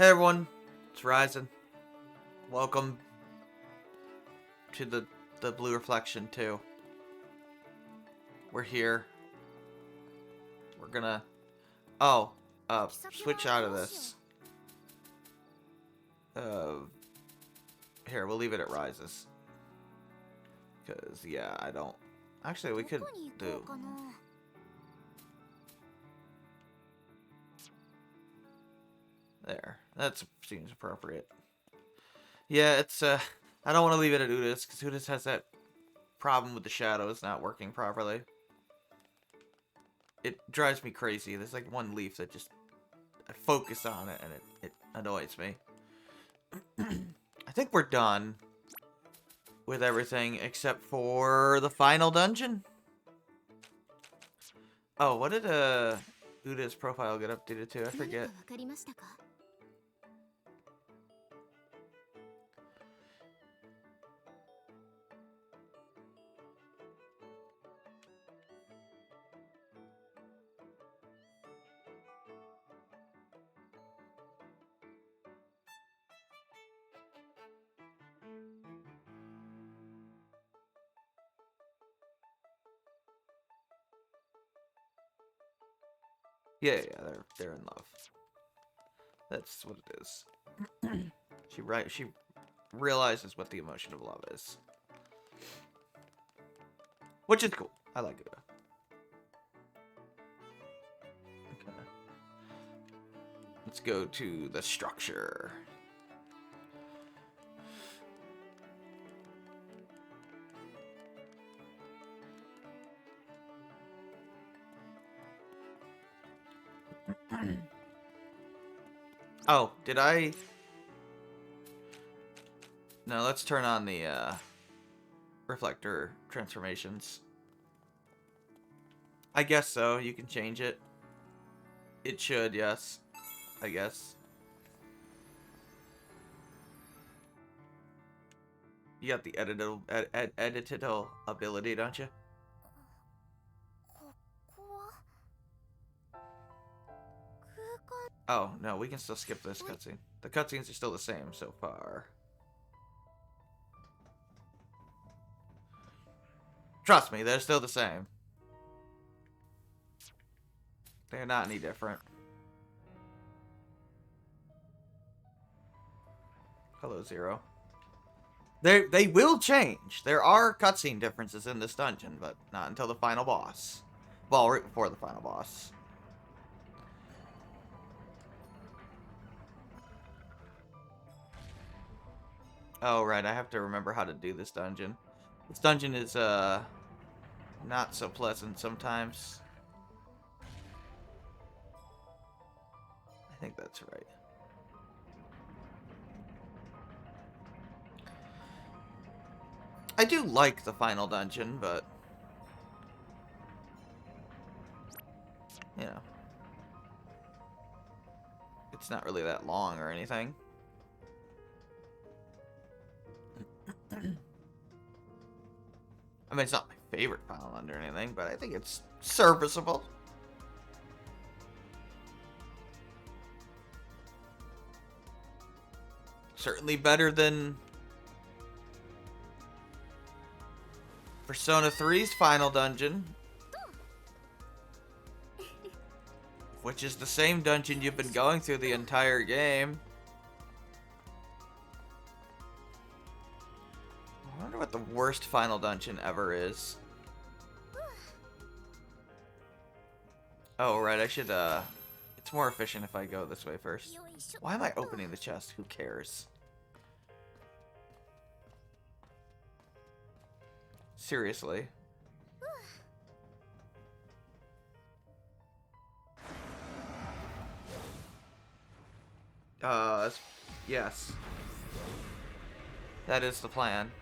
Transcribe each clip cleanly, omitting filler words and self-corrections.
Hey everyone, it's Ryzen. Welcome to the Blue Reflection 2. We're here. We're gonna switch out of this. Here, we'll leave it at Rises. Cause yeah, I don't actually we could do there. That seems appropriate. Yeah, it's I don't want to leave it at Udis because Udis has that problem with the shadows not working properly. It drives me crazy. There's like one leaf that just I focus on it and it annoys me. I think we're done with everything except for the final dungeon. Oh, what did Uda's profile get updated to? I forget. Yeah, they're in love. That's what it is. She realizes what the emotion of love is. Which is cool. I like it. Okay. Let's go to the structure. Oh, did I? No, let's turn on the reflector transformations. I guess so. You can change it. It should, yes. I guess. You got the editable ability, don't you? Oh, no, we can still skip this cutscene. The cutscenes are still the same so far. Trust me, they're still the same. They're not any different. Hello, Zero. They will change. There are cutscene differences in this dungeon, but not until the final boss. Well, right before the final boss. Oh, right, I have to remember how to do this dungeon. This dungeon is, not so pleasant sometimes. I think that's right. I do like the final dungeon, but you know, it's not really that long or anything. I mean, it's not my favorite final dungeon or anything, but I think it's serviceable. Certainly better than Persona 3's final dungeon, which is the same dungeon you've been going through the entire game. I wonder what the worst final dungeon ever is. Oh, right, I should, it's more efficient if I go this way first. Why am I opening the chest? Who cares? Seriously. Yes. That is the plan.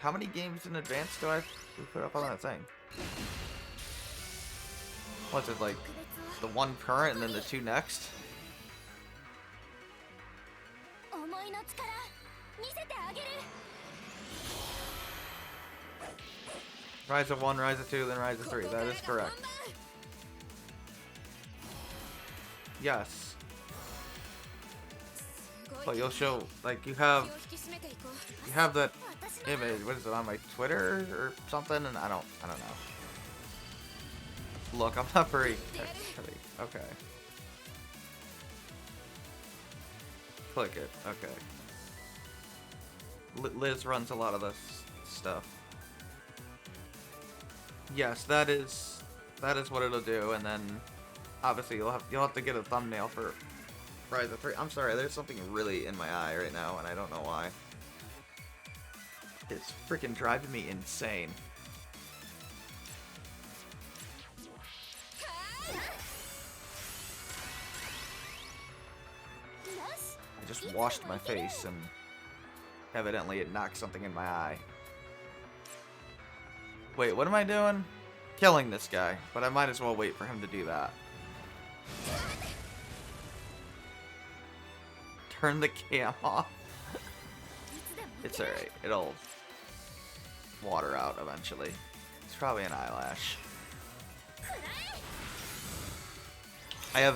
How many games in advance do I put up on that thing? What's it, like, the one current and then the two next? Rise of 1, Rise of 2, then Rise of 3. That is correct. Yes. But you'll show, like, you have that image, what is it, on my Twitter or something, and I don't know. Look, I'm not very tech-heavy. Okay. Click it. Okay. Liz runs a lot of this stuff. Yes, that is what it'll do, and then obviously you'll have to get a thumbnail for Ryza 3. I'm sorry, there's something really in my eye right now, and I don't know why. It's freaking driving me insane. I just washed my face, and evidently it knocked something in my eye. Wait, what am I doing? Killing this guy, but I might as well wait for him to do that. Turn the cam off. It's alright. It'll water out eventually. It's probably an eyelash. I have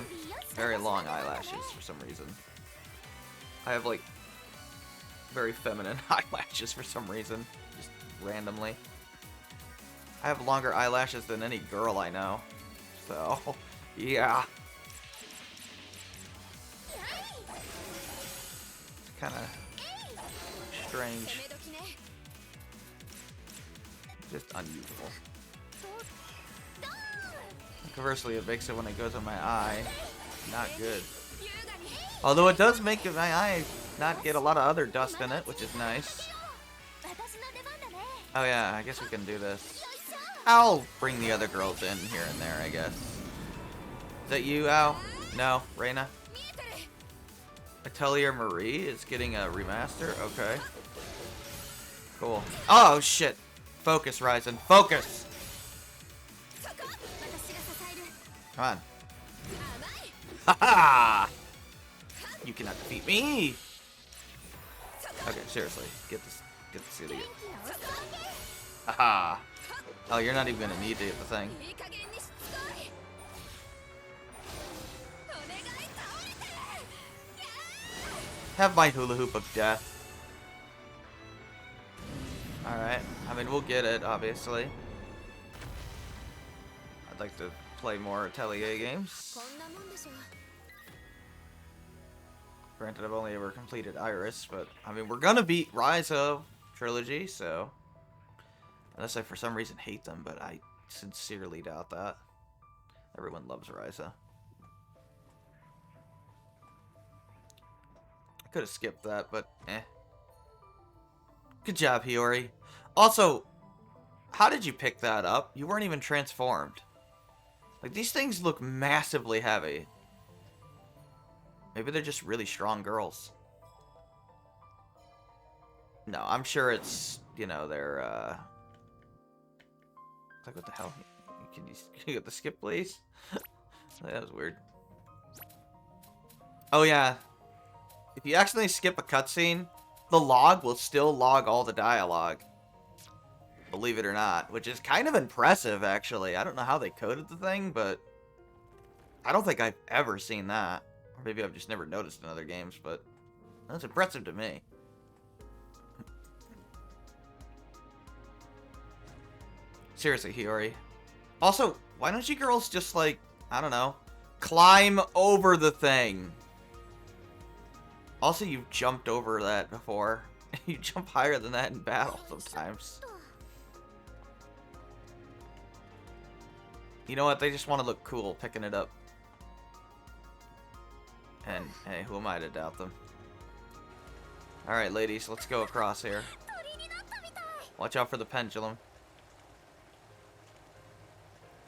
very long eyelashes for some reason. I have like very feminine eyelashes for some reason. Just randomly. I have longer eyelashes than any girl I know. So, yeah. It's kind of strange. Just unusual. Conversely, it makes it when it goes in my eye not good. Although it does make my eye not get a lot of other dust in it, which is nice. Oh yeah, I guess we can do this. I'll bring the other girls in here and there, I guess. Is that you, Al? No, Reina? Atelier Marie is getting a remaster? Okay. Cool. Oh, shit. Focus, Ryzen. Focus! Come on. Haha! You cannot defeat me! Okay, seriously. Get this idiot. Haha! Oh, you're not even gonna need to hit the thing. Have my hula hoop of death. Alright. I mean, we'll get it, obviously. I'd like to play more Atelier games. Granted, I've only ever completed Iris, but, I mean, we're gonna beat Ryza Trilogy, so... Unless I, for some reason, hate them, but I sincerely doubt that. Everyone loves Ryza. I could have skipped that, but eh. Good job, Hiyori. Also, how did you pick that up? You weren't even transformed. Like, these things look massively heavy. Maybe they're just really strong girls. No, I'm sure it's, you know, they're, like, what the hell? Can you get the skip, please? That was weird. Oh, yeah. If you accidentally skip a cutscene, the log will still log all the dialogue. Believe it or not. Which is kind of impressive, actually. I don't know how they coded the thing, but... I don't think I've ever seen that. Or maybe I've just never noticed in other games, but... That's impressive to me. Seriously, Hiyori. Also, why don't you girls just, like, I don't know, climb over the thing? Also, you've jumped over that before. You jump higher than that in battle sometimes. You know what? They just want to look cool picking it up. And, hey, who am I to doubt them? Alright, ladies, let's go across here. Watch out for the pendulum.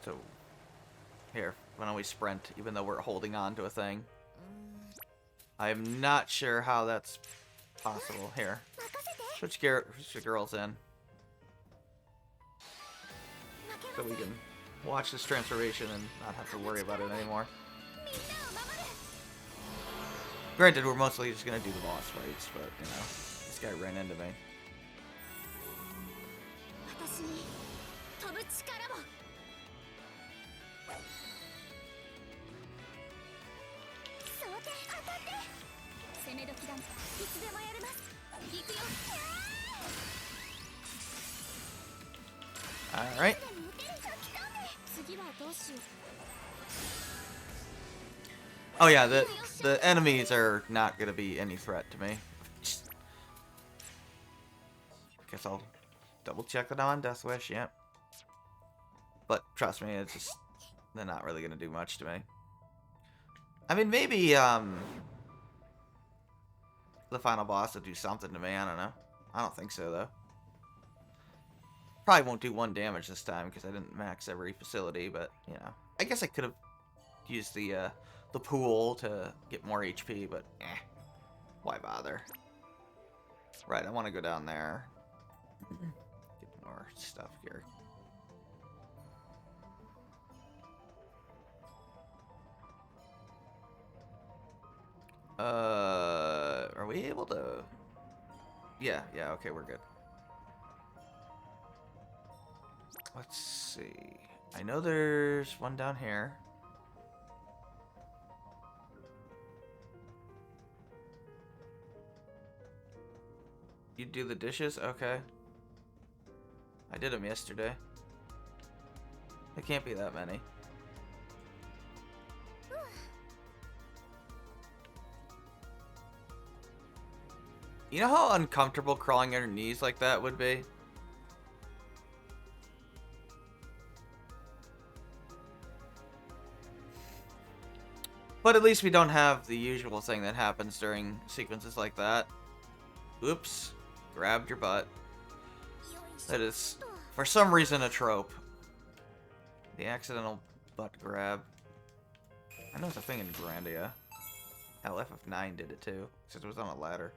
So, here, why don't we sprint, even though we're holding on to a thing. I am not sure how that's possible. Here, switch girls in. So we can watch this transformation and not have to worry about it anymore. Granted, we're mostly just gonna do the boss fights, but, you know, this guy ran into me. Alright. Oh yeah, the enemies are not gonna be any threat to me. Guess I'll double check that on Death Wish, yep. But trust me, it's just they're not really gonna do much to me. I mean, maybe the final boss will do something to me. I don't know. I don't think so though. Probably won't do 1 damage this time because I didn't max every facility. But you know, I guess I could have used the pool to get more HP. But why bother? Right, I want to go down there. Get more stuff here. Are we able to? Yeah, okay, we're good. Let's see. I know there's one down here. You do the dishes? Okay. I did them yesterday. There can't be that many. You know how uncomfortable crawling on your knees like that would be? But at least we don't have the usual thing that happens during sequences like that. Oops. Grabbed your butt. That is, for some reason, a trope. The accidental butt grab. I know it's a thing in Grandia. Hell, FF9 did it too, since it was on a ladder.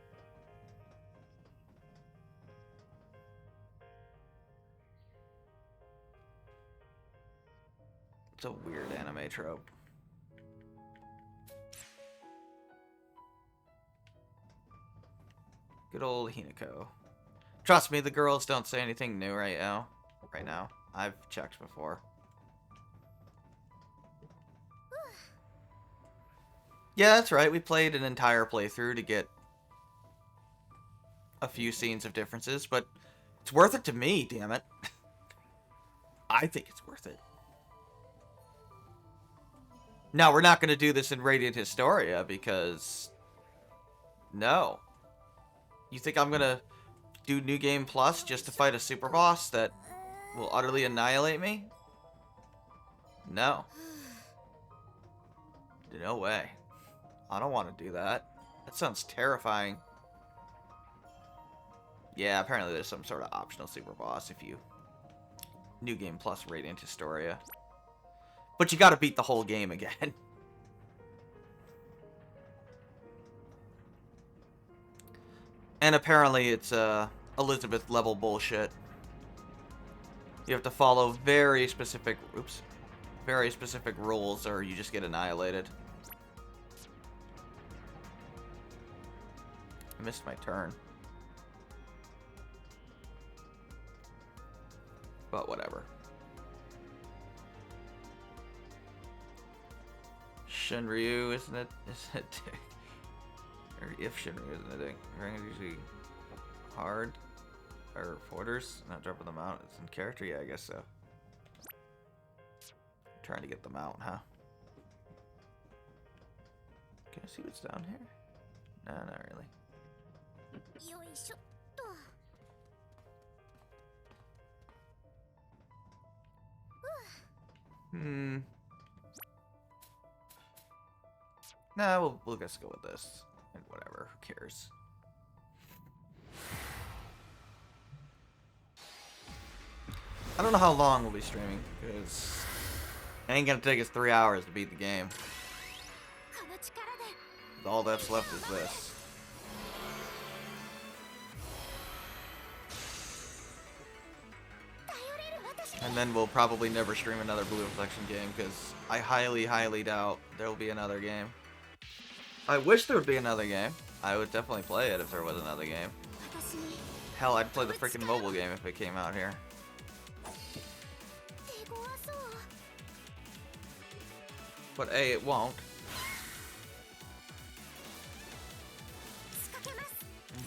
It's a weird anime trope. Good old Hinako. Trust me, the girls don't say anything new right now. I've checked before. Yeah, that's right. We played an entire playthrough to get a few scenes of differences, but it's worth it to me, damn it. I think it's worth it. Now, we're not going to do this in Radiant Historia because... No. You think I'm going to do New Game Plus just to fight a super boss that will utterly annihilate me? No. No way. I don't want to do that. That sounds terrifying. Yeah, apparently there's some sort of optional super boss if you... New Game Plus Radiant Historia. But you gotta beat the whole game again. And apparently it's Elizabeth level bullshit. You have to follow very specific rules or you just get annihilated. I missed my turn. But whatever. Shinryu, isn't it? Isn't it dick? Or if Shinryu isn't a dick. Rank usually hard. Or orders, not dropping them out. It's in character? Yeah, I guess so. Trying to get them out, huh? Can I see what's down here? No, not really. Nah, we'll just go with this. And whatever, who cares? I don't know how long we'll be streaming, because it ain't gonna take us 3 hours to beat the game. All that's left is this. And then we'll probably never stream another Blue Reflection game, because I highly, highly doubt there will be another game. I wish there would be another game. I would definitely play it if there was another game. Hell, I'd play the freaking mobile game if it came out here. But A, it won't.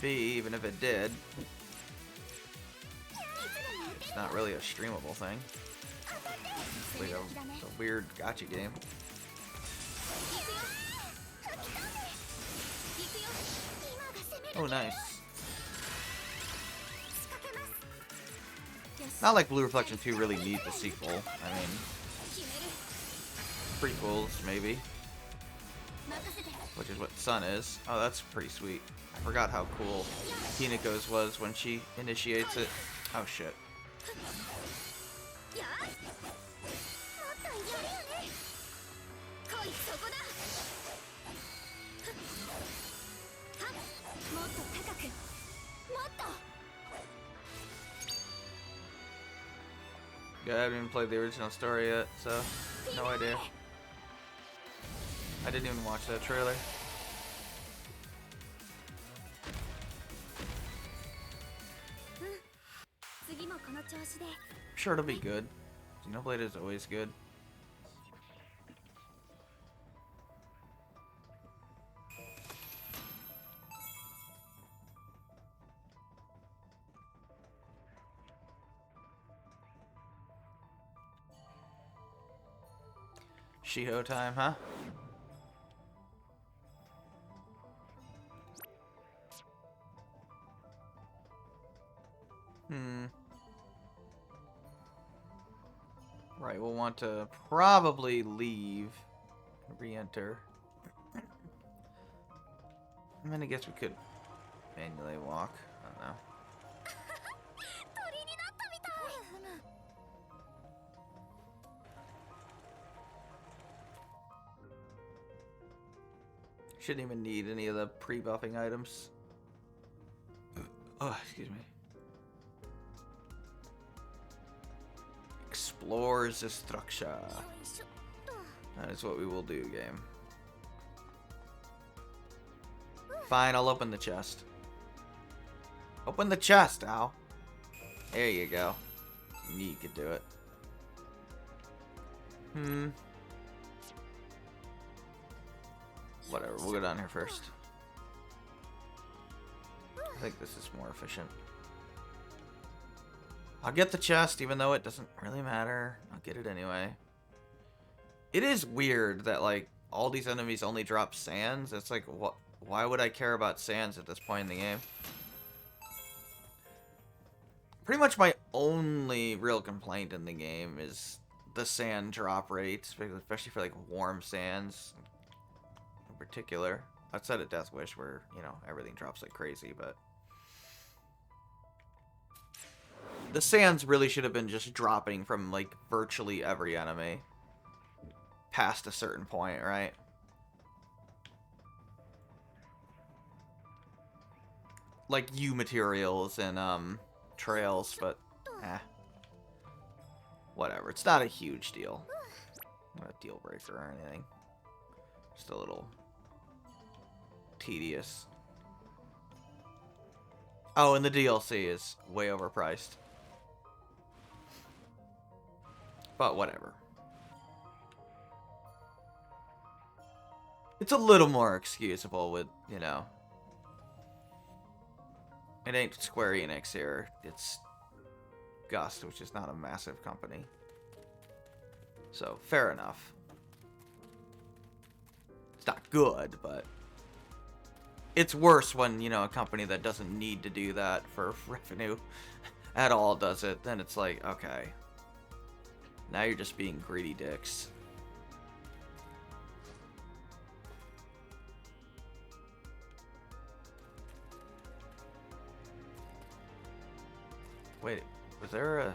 be, even if it did. It's not really a streamable thing. It's like a weird gacha game. Oh, nice. Not like Blue Reflection 2 really needs a sequel. I mean, prequels, maybe. Which is what Sun is. Oh, that's pretty sweet. I forgot how cool Hinako's was when she initiates it. Oh, shit. Yeah, I haven't even played the original story yet, so no idea. I didn't even watch that trailer. I'm sure it'll be good. Xenoblade is always good. Shiho time, huh? Right, we'll want to probably leave, re-enter. I mean, I guess we could manually walk. I don't know. Shouldn't even need any of the pre-buffing items. Oh, excuse me. Explore the structure. That is what we will do, game. Fine, I'll open the chest. Open the chest, Al. There you go. You could do it. Whatever, we'll go down here first. I think this is more efficient. I'll get the chest, even though it doesn't really matter. I'll get it anyway. It is weird that, like, all these enemies only drop sands. It's like, what? Why would I care about sands at this point in the game? Pretty much my only real complaint in the game is the sand drop rates, especially for, like, warm sands in particular. Outside of Death Wish, where, you know, everything drops like crazy, but the sands really should have been just dropping from, like, virtually every enemy past a certain point, right? Like U materials and trails, but whatever. It's not a huge deal. Not a deal breaker or anything. Just a little tedious. Oh, and the DLC is way overpriced. But whatever. It's a little more excusable with, you know, it ain't Square Enix here. It's Gust, which is not a massive company. So, fair enough. It's not good, but it's worse when, you know, a company that doesn't need to do that for revenue at all does it. Then it's like, okay. Now you're just being greedy dicks. Wait, was there a...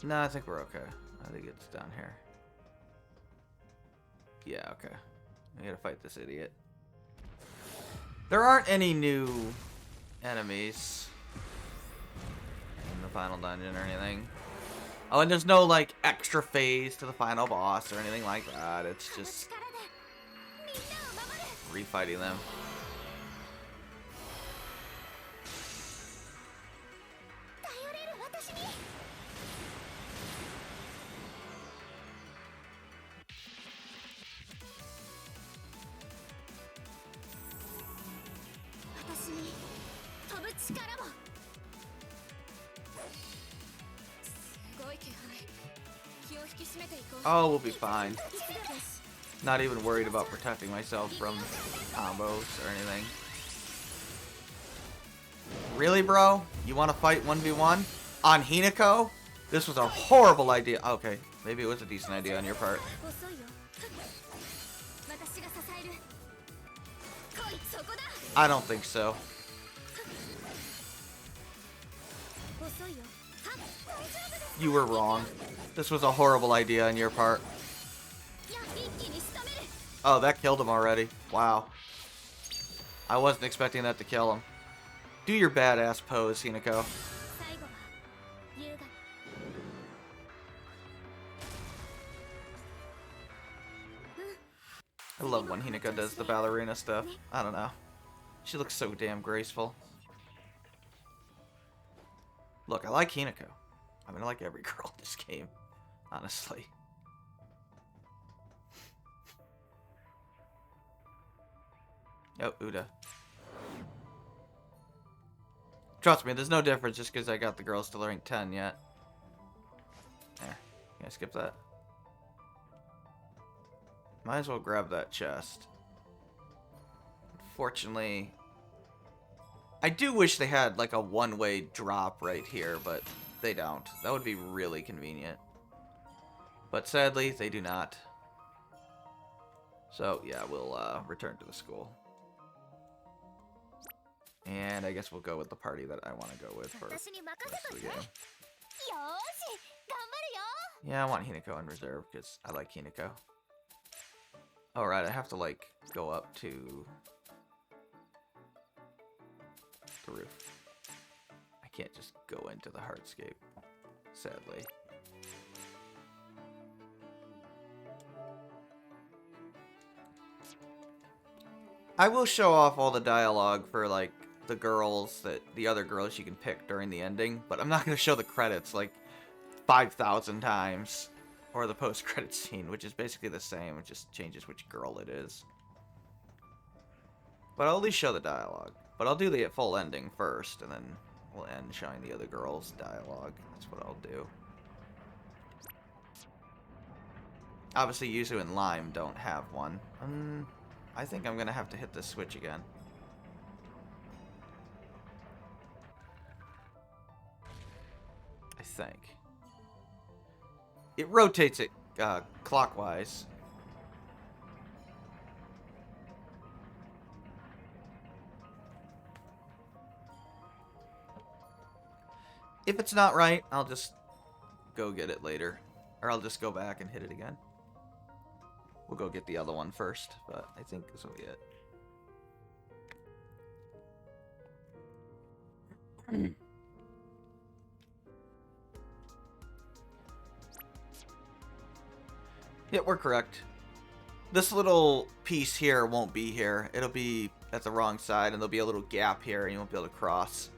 No, I think we're okay. I think it's down here. Yeah, okay. I gotta fight this idiot. There aren't any new enemies in the final dungeon or anything. Oh, and there's no, like, extra phase to the final boss or anything like that. It's just refighting them. Oh, we'll be fine. Not even worried about protecting myself from combos or anything. Really, bro? You want to fight 1v1? On Hinako? This was a horrible idea. Okay, maybe it was a decent idea on your part. I don't think so. You were wrong. This was a horrible idea on your part. Oh, that killed him already. Wow. I wasn't expecting that to kill him. Do your badass pose, Hinako. I love when Hinako does the ballerina stuff. I don't know. She looks so damn graceful. Look, I like Hinako. I mean, I like every girl in this game, honestly. Oh, Uda. Trust me, there's no difference just because I got the girls to rank 10 yet. Can I skip that? Might as well grab that chest. Unfortunately, I do wish they had like a one-way drop right here, but they don't. That would be really convenient. But sadly, they do not. So yeah, we'll return to the school. And I guess we'll go with the party that I want to go with for the rest of the game. Yeah, I want Hinako in reserve because I like Hinako. Alright, I have to like go up to the roof. I can't just go into the hardscape, sadly. I will show off all the dialogue for like the girls the other girls you can pick during the ending, but I'm not going to show the credits like 5,000 times, or the post-credit scene, which is basically the same. It just changes which girl it is. But I'll at least show the dialogue. But I'll do the full ending first, and then we'll end showing the other girls' dialogue. That's what I'll do. Obviously, Yuzu and Lime don't have one. I think I'm going to have to hit this switch again. I think. It rotates it clockwise. If it's not right, I'll just go get it later. Or I'll just go back and hit it again. We'll go get the other one first, but I think this will be it. Yeah, we're correct. This little piece here won't be here. It'll be at the wrong side, and there'll be a little gap here, and you won't be able to cross.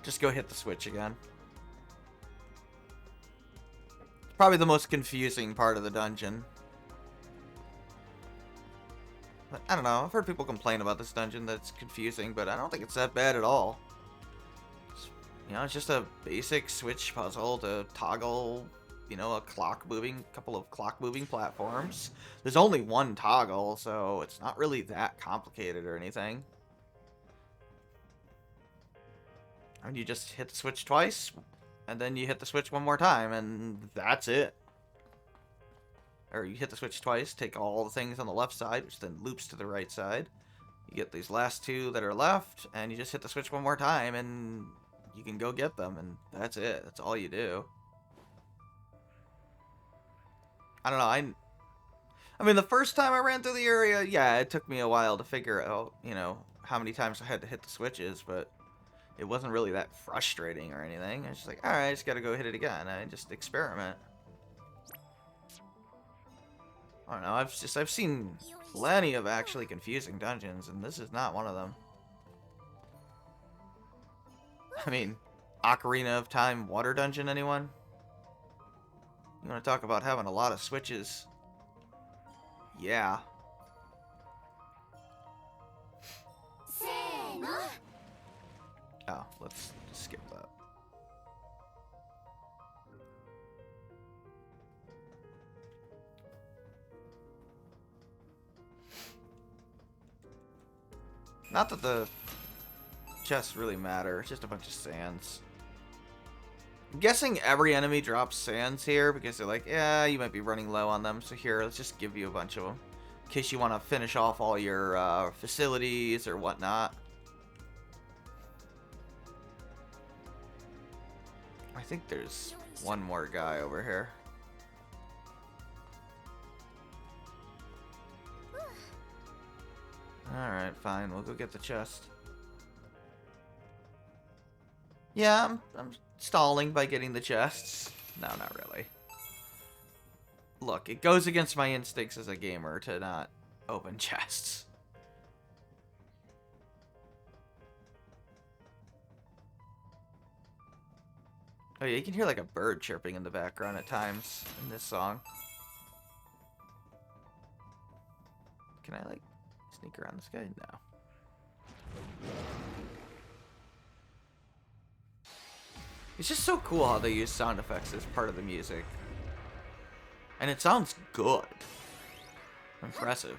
Just go hit the switch again. It's probably the most confusing part of the dungeon. But, I don't know. I've heard people complain about this dungeon that it's confusing, but I don't think it's that bad at all. It's, you know, it's just a basic switch puzzle to toggle, you know, a couple of clock moving platforms. There's only one toggle, so it's not really that complicated or anything. And you just hit the switch twice, and then you hit the switch one more time, and that's it. Or you hit the switch twice, take all the things on the left side, which then loops to the right side. You get these last two that are left, and you just hit the switch one more time, and you can go get them, and that's it. That's all you do. I don't know, I mean, the first time I ran through the area, yeah, it took me a while to figure out, you know, how many times I had to hit the switches, but it wasn't really that frustrating or anything. I was just like, alright, I just gotta go hit it again. I just experiment. I don't know, I've seen plenty of actually confusing dungeons, and this is not one of them. I mean, Ocarina of Time water dungeon, anyone? You want to talk about having a lot of switches? Yeah. Oh, let's skip that. Not that the chests really matter. It's just a bunch of sands. I'm guessing every enemy drops sands here because they're like, yeah, you might be running low on them. So here, let's just give you a bunch of them. In case you want to finish off all your facilities or whatnot. I think there's one more guy over here. Alright, fine. We'll go get the chest. Yeah, I'm stalling by getting the chests. No, not really. Look, it goes against my instincts as a gamer to not open chests. Oh yeah, you can hear like a bird chirping in the background at times in this song. Can I like sneak around this guy? No. It's just so cool how they use sound effects as part of the music. And it sounds good. Impressive.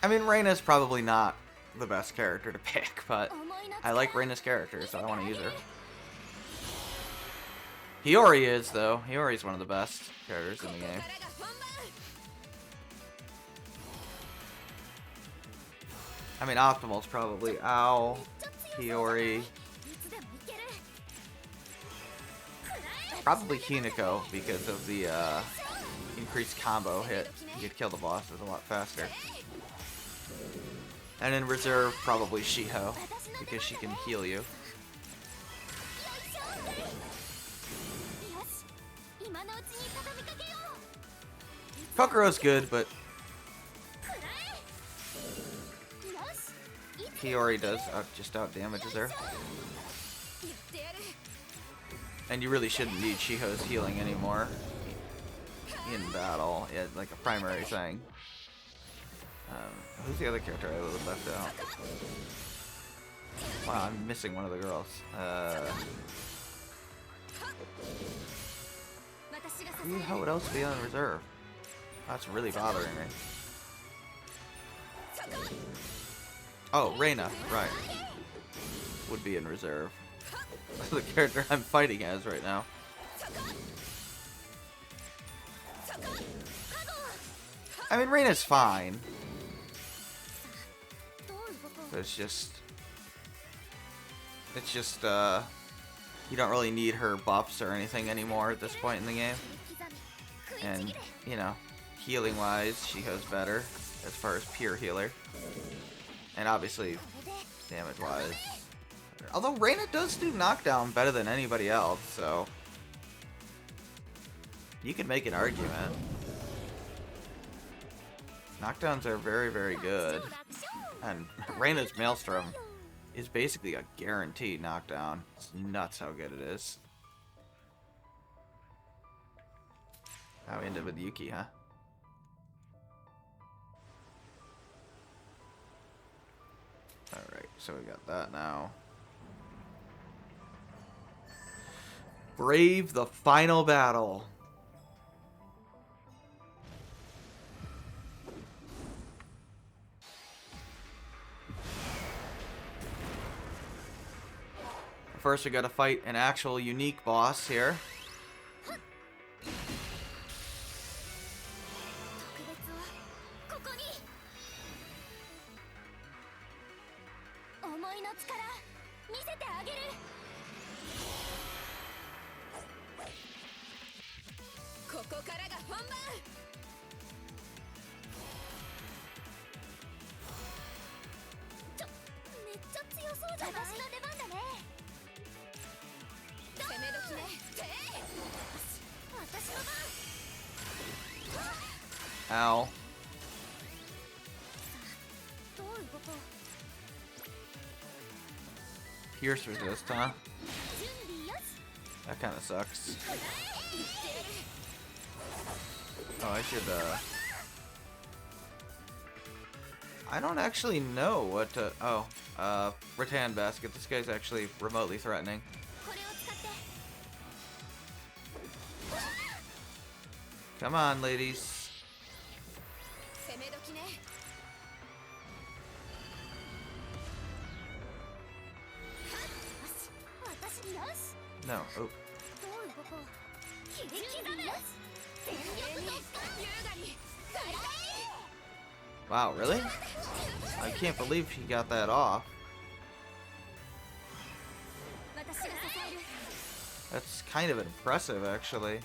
I mean, Reina's probably not the best character to pick, but I like Reina's character, so I want to use her. Hiyori is, though. Hiyori's one of the best characters in the game. I mean, Optimal's probably Owl, Hiyori. Probably Hinako because of the increased combo hit. You could kill the bosses a lot faster. And in reserve, probably Shiho because she can heal you. Kokuro's good, but Hiyori does just out damages her. And you really shouldn't need Shiho's healing anymore in battle. Yeah, like a primary thing. Who's the other character I would have left out? Wow, I'm missing one of the girls. Who the hell would else be on reserve? That's really bothering me. Oh, Reina, right. Would be in reserve. That's the character I'm fighting as right now. I mean, Reina's fine. But it's just, you don't really need her buffs or anything anymore at this point in the game. And, you know, healing-wise, Shiho's better as far as pure healer. And obviously, damage-wise. Although Reina does do knockdown better than anybody else, so you can make an argument. Knockdowns are very, very good. And Reina's Maelstrom is basically a guaranteed knockdown. It's nuts how good it is. How we ended with Yuki, huh? Alright, so we got that now. Brave the final battle. First, we gotta fight an actual unique boss here. Ow. Pierce resist, huh? That kind of sucks. Oh, I should, I don't actually know what to... Oh, Rattan Basket. This guy's actually remotely threatening. Come on, ladies. No. Oh. Wow, really? I can't believe he got that off. That's kind of impressive, actually.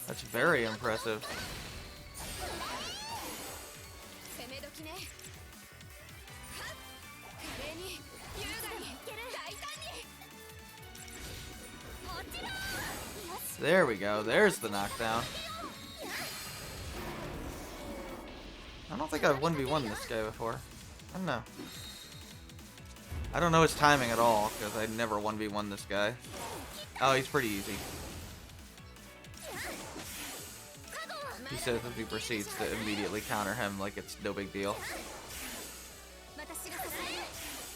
That's very impressive. There we go. There's the knockdown. I don't think I've 1v1 this guy before. I don't know. I don't know his timing at all, because I never 1v1 this guy. Oh, he's pretty easy. He says as he proceeds to immediately counter him like it's no big deal.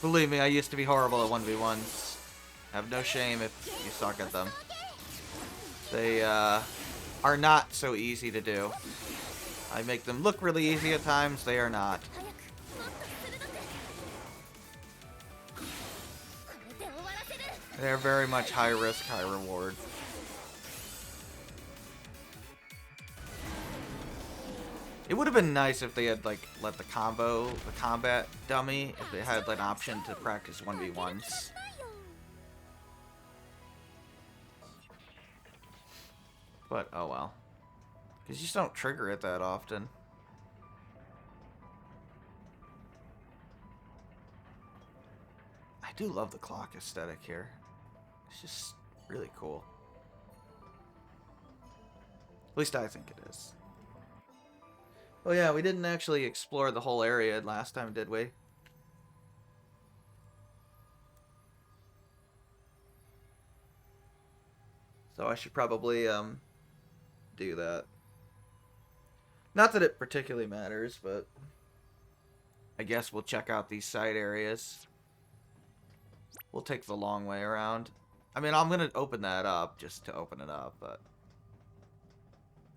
Believe me, I used to be horrible at 1v1s. Have no shame if you suck at them. They are not so easy to do. I make them look really easy at times, they are not. They're very much high risk, high reward. It would have been nice if they had like let the combat dummy, if they had an option to practice 1v1s. But oh well. Because you just don't trigger it that often. I do love the clock aesthetic here. It's just really cool. At least I think it is. Oh yeah, we didn't actually explore the whole area last time, did we? So I should probably do that. Not that it particularly matters, but I guess we'll check out these side areas. We'll take the long way around. I mean, I'm going to open that up just to open it up, but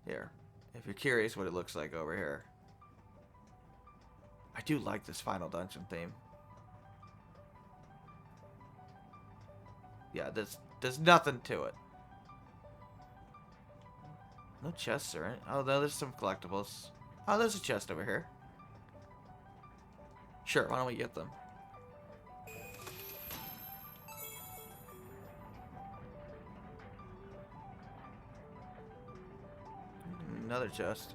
here. If you're curious what it looks like over here. I do like this Final Dungeon theme. Yeah, there's nothing to it. No chests or anything. Oh, no, there's some collectibles. Oh, there's a chest over here. Sure, why don't we get them? Another chest.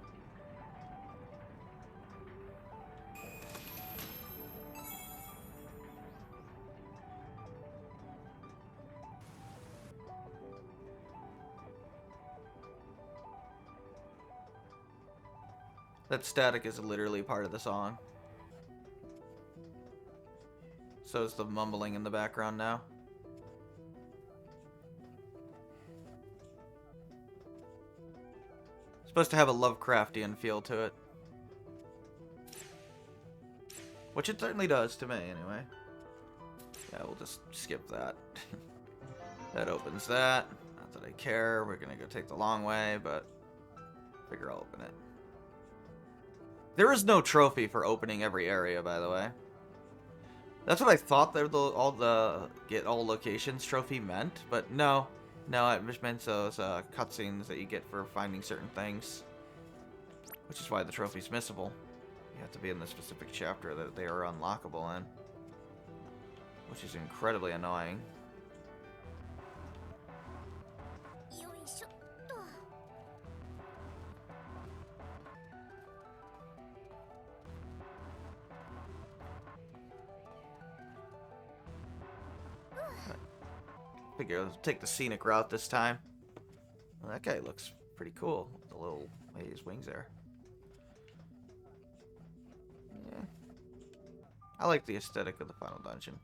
That static is literally part of the song. So is the mumbling in the background now. It's supposed to have a Lovecraftian feel to it. Which it certainly does to me, anyway. Yeah, we'll just skip that. That opens that. Not that I care. We're gonna go take the long way, but I figure I'll open it. There is no trophy for opening every area, by the way. That's what I thought all the get all locations trophy meant, but no. No, it just meant those cutscenes that you get for finding certain things. Which is why the trophy's missable. You have to be in the specific chapter that they are unlockable in. Which is incredibly annoying. Figure I'll take the scenic route this time. Well, that guy looks pretty cool. The little way his wings there. Yeah. I like the aesthetic of the Final Dungeon.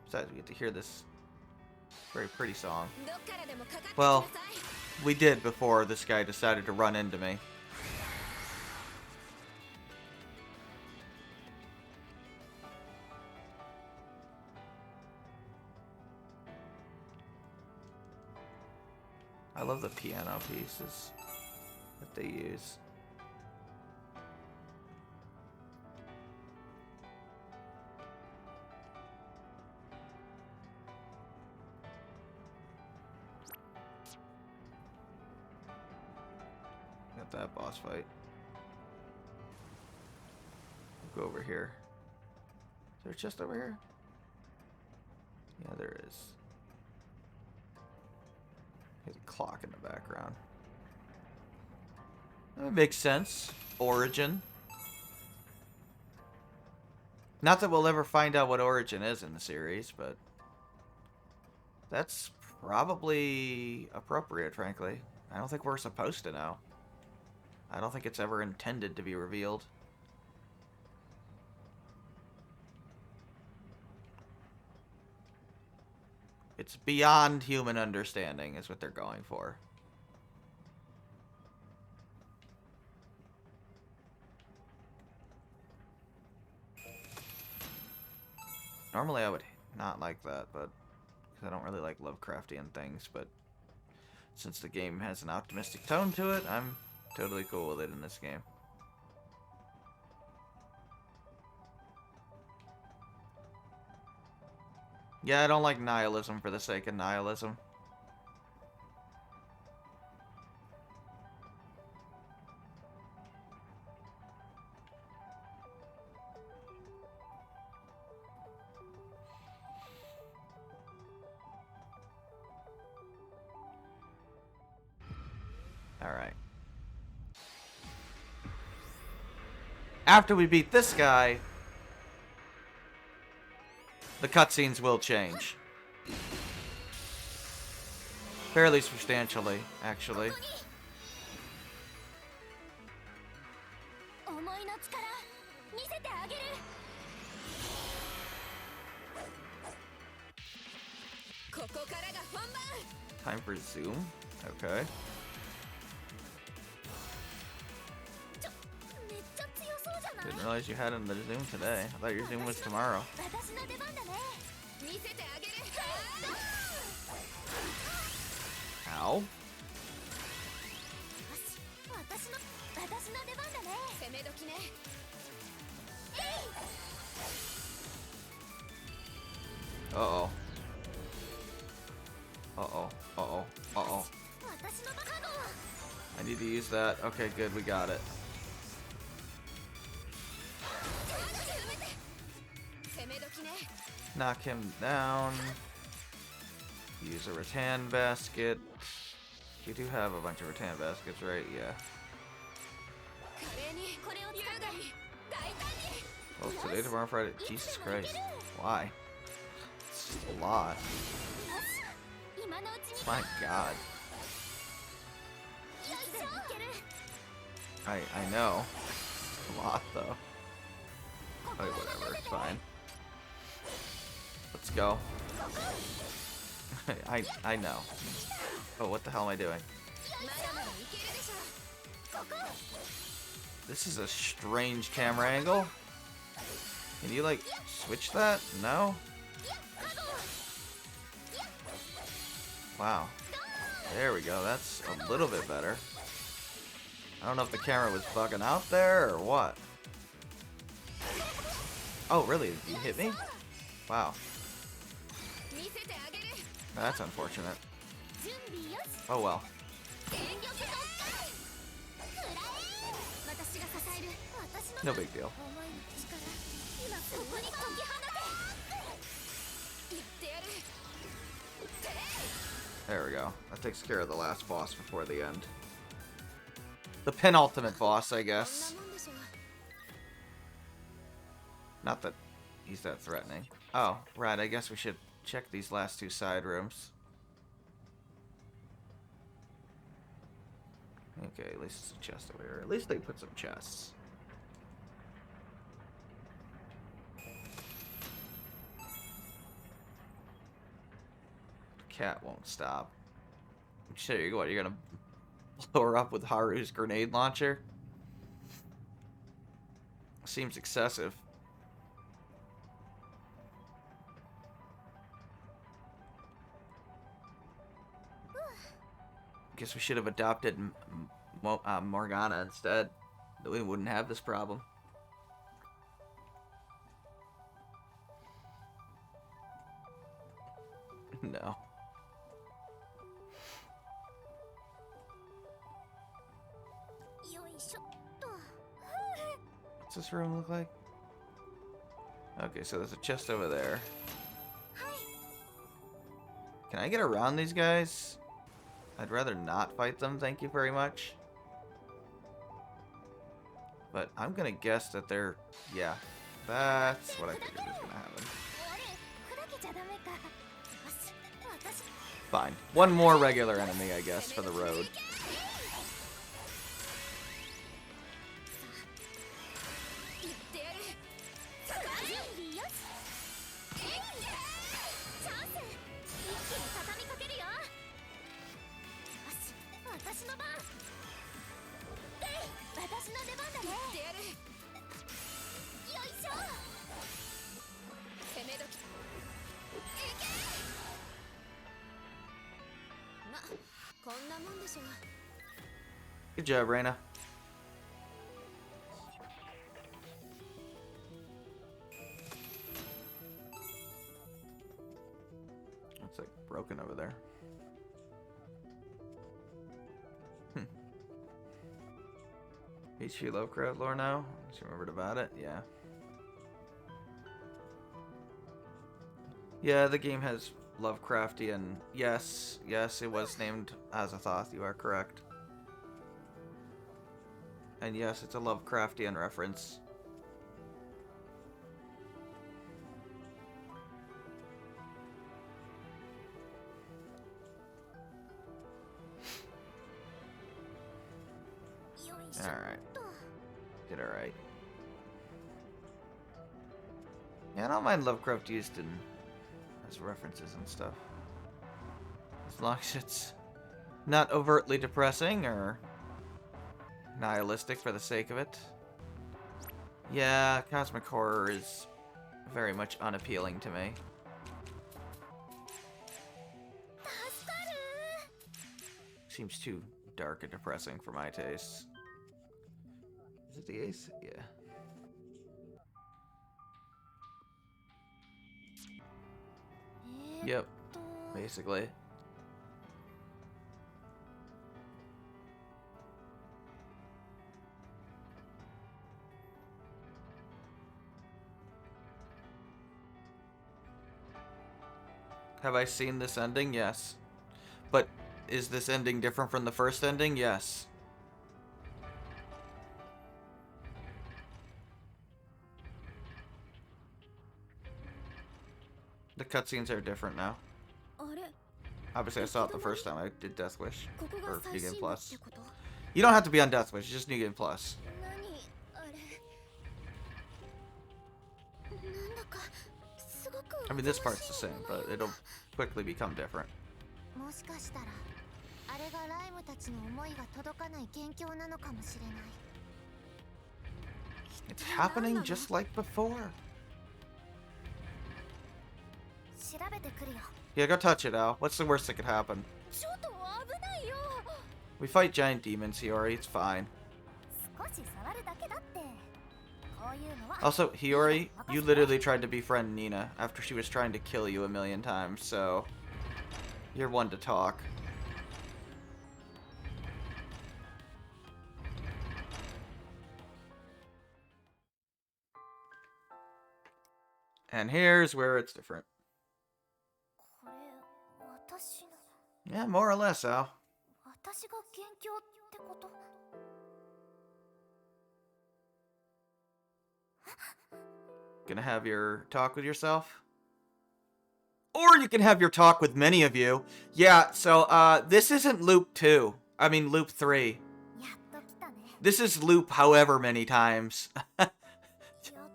Besides, we get to hear this very pretty song. Well, we did before this guy decided to run into me. I love the piano pieces that they use. Got that boss fight. Go over here. Is there a chest over here? Yeah, there is. There's a clock in the background. That makes sense. Origin. Not that we'll ever find out what Origin is in the series, but that's probably appropriate, frankly. I don't think we're supposed to know. I don't think it's ever intended to be revealed. It's beyond human understanding is what they're going for. Normally I would not like that, but because I don't really like Lovecraftian things, but since the game has an optimistic tone to it, I'm totally cool with it in this game. Yeah, I don't like nihilism for the sake of nihilism. Alright. After we beat this guy, the cutscenes will change. Fairly substantially, actually. Time for Zoom? Okay. Didn't realize you had another Zoom today. I thought your Zoom was tomorrow. Ow. Uh-oh. Uh-oh. Uh-oh. Uh-oh. I need to use that. Okay, good. We got it. Knock him down. Use a rattan basket. We do have a bunch of rattan baskets, right? Yeah. Well, today, tomorrow, Friday. Jesus Christ. Why? It's just a lot. My God. I know. It's a lot, though. Oh, whatever. It's fine. Let's go. I know. Oh, what the hell am I doing? This is a strange camera angle. Can you, like, switch that? No? Wow. There we go. That's a little bit better. I don't know if the camera was bugging out there or what. Oh, really? You hit me? Wow. That's unfortunate. Oh well. No big deal. There we go. That takes care of the last boss before the end. The penultimate boss, I guess. Not that he's that threatening. Oh, right. I guess we should check these last two side rooms. Okay, at least it's a chest over here. At least they put some chests. The cat won't stop. Sure, what? You're gonna blow her up with Haru's grenade launcher? Seems excessive. Guess we should have adopted Morgana instead. Then we wouldn't have this problem. No. What's this room look like? Okay, so there's a chest over there. Can I get around these guys? I'd rather not fight them, thank you very much. But I'm gonna guess that they're... yeah, that's what I figured was gonna happen. Fine. One more regular enemy, I guess, for the road. Good job, Reina. It's like broken over there. H.P. Lovecraft lore now? Just remembered about it? Yeah. Yeah, the game has Lovecraftian. Yes, it was named Azathoth. You are correct. And yes, it's a Lovecraftian reference. Alright. Did alright. Yeah, I don't mind Lovecraft used in as references and stuff. As long as it's not overtly depressing or nihilistic for the sake of it. Yeah, cosmic horror is very much unappealing to me. Seems too dark and depressing for my tastes. Is it the ace? Yeah. Yep, basically. Have I seen this ending? Yes. But is this ending different from the first ending? Yes. The cutscenes are different now. Obviously, I saw it the first time I did Death Wish. Or New Game Plus. You don't have to be on Death Wish, it's just New Game Plus. I mean, this part's the same, but it'll quickly become different. It's happening just like before. Yeah, go touch it, Al. What's the worst that could happen? We fight giant demons, Hiyori. It's fine. Also, Hiyori, you literally tried to befriend Nina after she was trying to kill you 1,000,000 times, so you're one to talk. And here's where it's different. Yeah, more or less, Al. Gonna have your talk with yourself? Or you can have your talk with many of you. Yeah, so, this isn't loop 2. I mean, loop 3. This is loop however many times.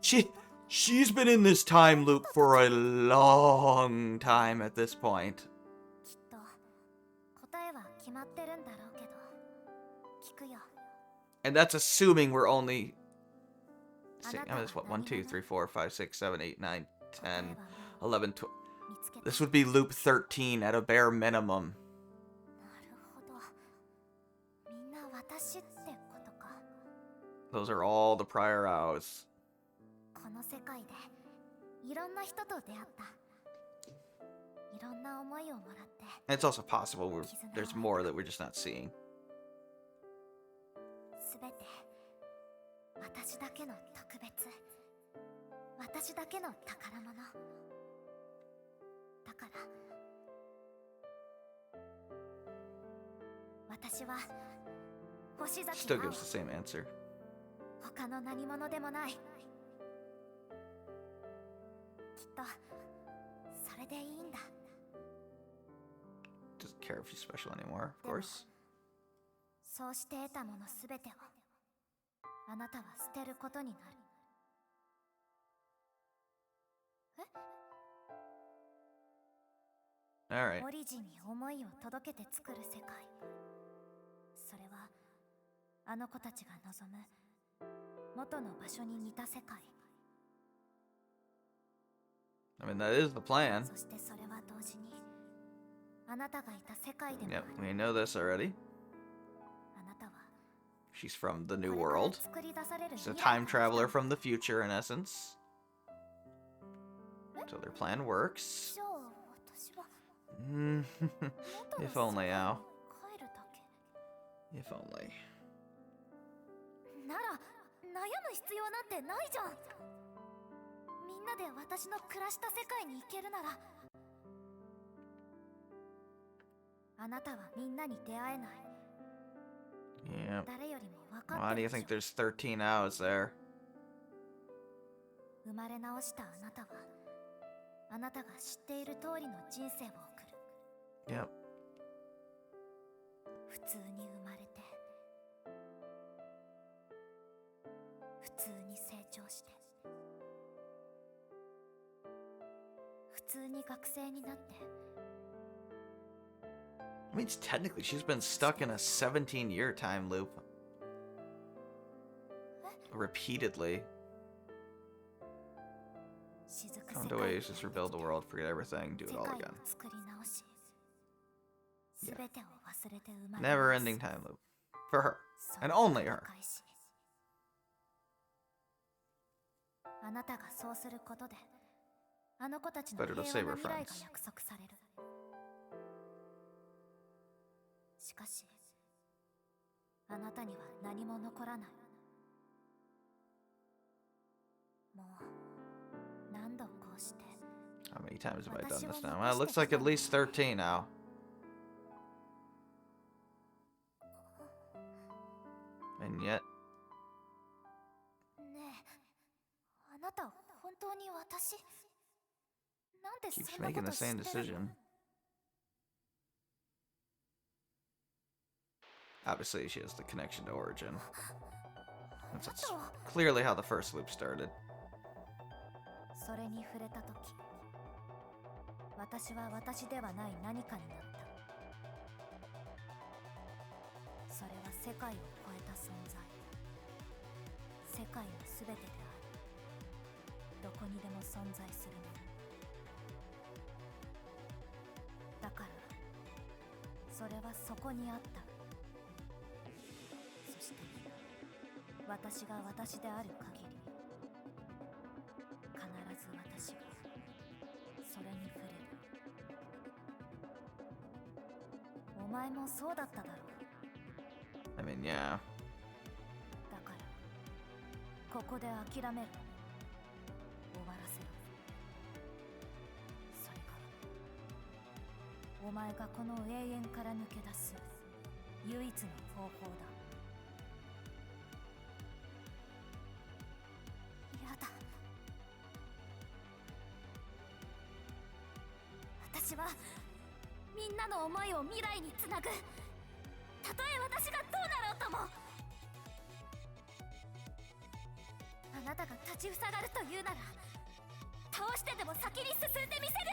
She's been in this time loop for a long time at this point. And that's assuming we're only... I mean, what, 1, 2, 3, 4, 5, 6, 7, 8, 9, 10, 11, 12... This would be loop 13 at a bare minimum. 私ってことか。 Those are all the prior hours. この世界でいろんな人と出会った。いろんな思いをもらって。 And it's also possible there's more that we're just not seeing. すべて私だけの特別、私だけの宝物だから。私は星崎 Still 直 gives the same answer. 他の何者でもない。きっとそれでいいんだ。 Doesn't care if she's special anymore, of course. そうして得たものすべてをあなたは捨てることになる。え？ Alright. オリジンに思いを届けて作る世界。それはあの子たちが望む元の場所に似た世界。 I mean, that is the plan. そしてそれは同時にあなたがいた世界でもあ Yep, る。 we know this already. あなたは She's from the こ new れから world. 作り出される She's a 未来 time から traveler 来た from the future, in essence. So their plan works. じゃあ私は Mm, 元の if 世界 only, に Ao. 帰るだけ。 If only. なら悩む必要なんてないじゃん。みんなで私の暮らした世界に行けるなら。あなたはみんなに出会えない。 Yep. 誰よりも分か Why って do you るでし think ょ。 there's 13 Aos there? 生まれ直したあなたはあなたが知っている通りの人生を送る。 Yep. 普通に生まれて普通に成長して普通に学生になって。 I mean, technically, she's been stuck in a 17-year time loop. Repeatedly. 雫 Come 世 to 界 ways, just rebuild the world, forget everything, do it 世 all 界を again. 作り直し Yeah. 全てを忘れて生まれ Never 直す ending time loop. For her. そ And の only 繰り her. 返し。あなたがそうすることであの子たちの Better to 平 save 和 her な未来が friends. 約束される。しかしあなたには何も残らない。もう何度こうして How many times have I done this now? Well, it looks like at least 13 now. And yet, ねえ、あなた本当に私なんで keeps そんなこ making と the 知 same ってるの？ decision. Obviously, she has the connection to Origin. That's clearly how the first loop started. それに触れたとき、私は私ではない何かになった。それは世界を超えた存在。世界のすべてである。どこにでも存在するもの。だから、それはそこにあった。そして、私が私である限り、必ず私がそれに触れる。お前もそうだっただろう。 I mean, yeah. だからここで諦める。終わらせろ。それがお前がこの永遠から抜け出す唯一の方法だ。やだ。私はみんなの思いを未来につなぐ。たとえ私がどうなろうとも。あなたが立ちふさがるというなら倒してでも先に進んでみせる。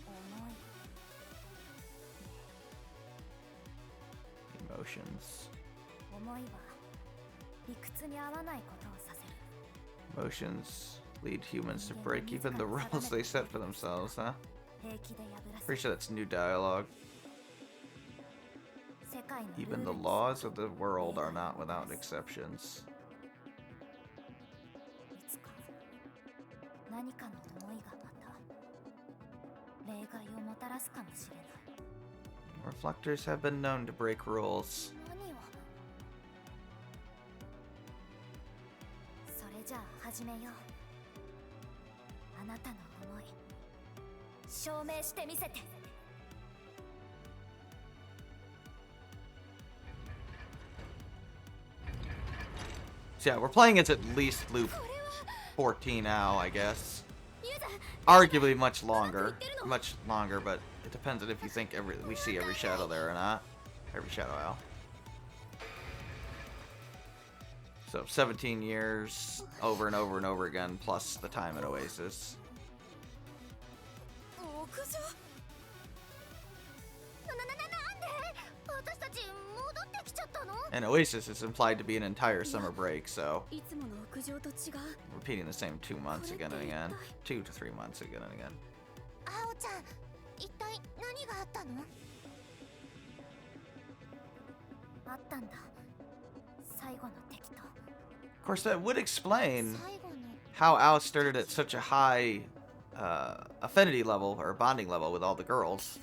重い。 Emotions. 思いは理屈に合わないことをさせる。 Emotions lead humans to break even the rules they set for themselves, huh? 平気で破らせ Pretty る。 sure that's new dialogue. Even the laws of the world are not without exceptions. いつか何かの思いがまた例外をもたらすかもしれない。 Reflectors have been known to break rules. 何を。それじゃあ始めよう。あなたの思い証明してみせて。 So yeah, we're playing as at least loop 14 now, I guess. Arguably much longer, but it depends on if you think we see every shadow there or not. Every shadow owl. So 17 years over and over and over again, plus the time at Oasis. And Oasis is implied to be an entire summer break, so repeating the same 2 months again and again. 2 to 3 months again and again. あおちゃん、一体何があったの？あったんだ。最後の敵と。 Of course, that would explain 最後の。 how Ao started at such a high affinity level or bonding level with all the girls.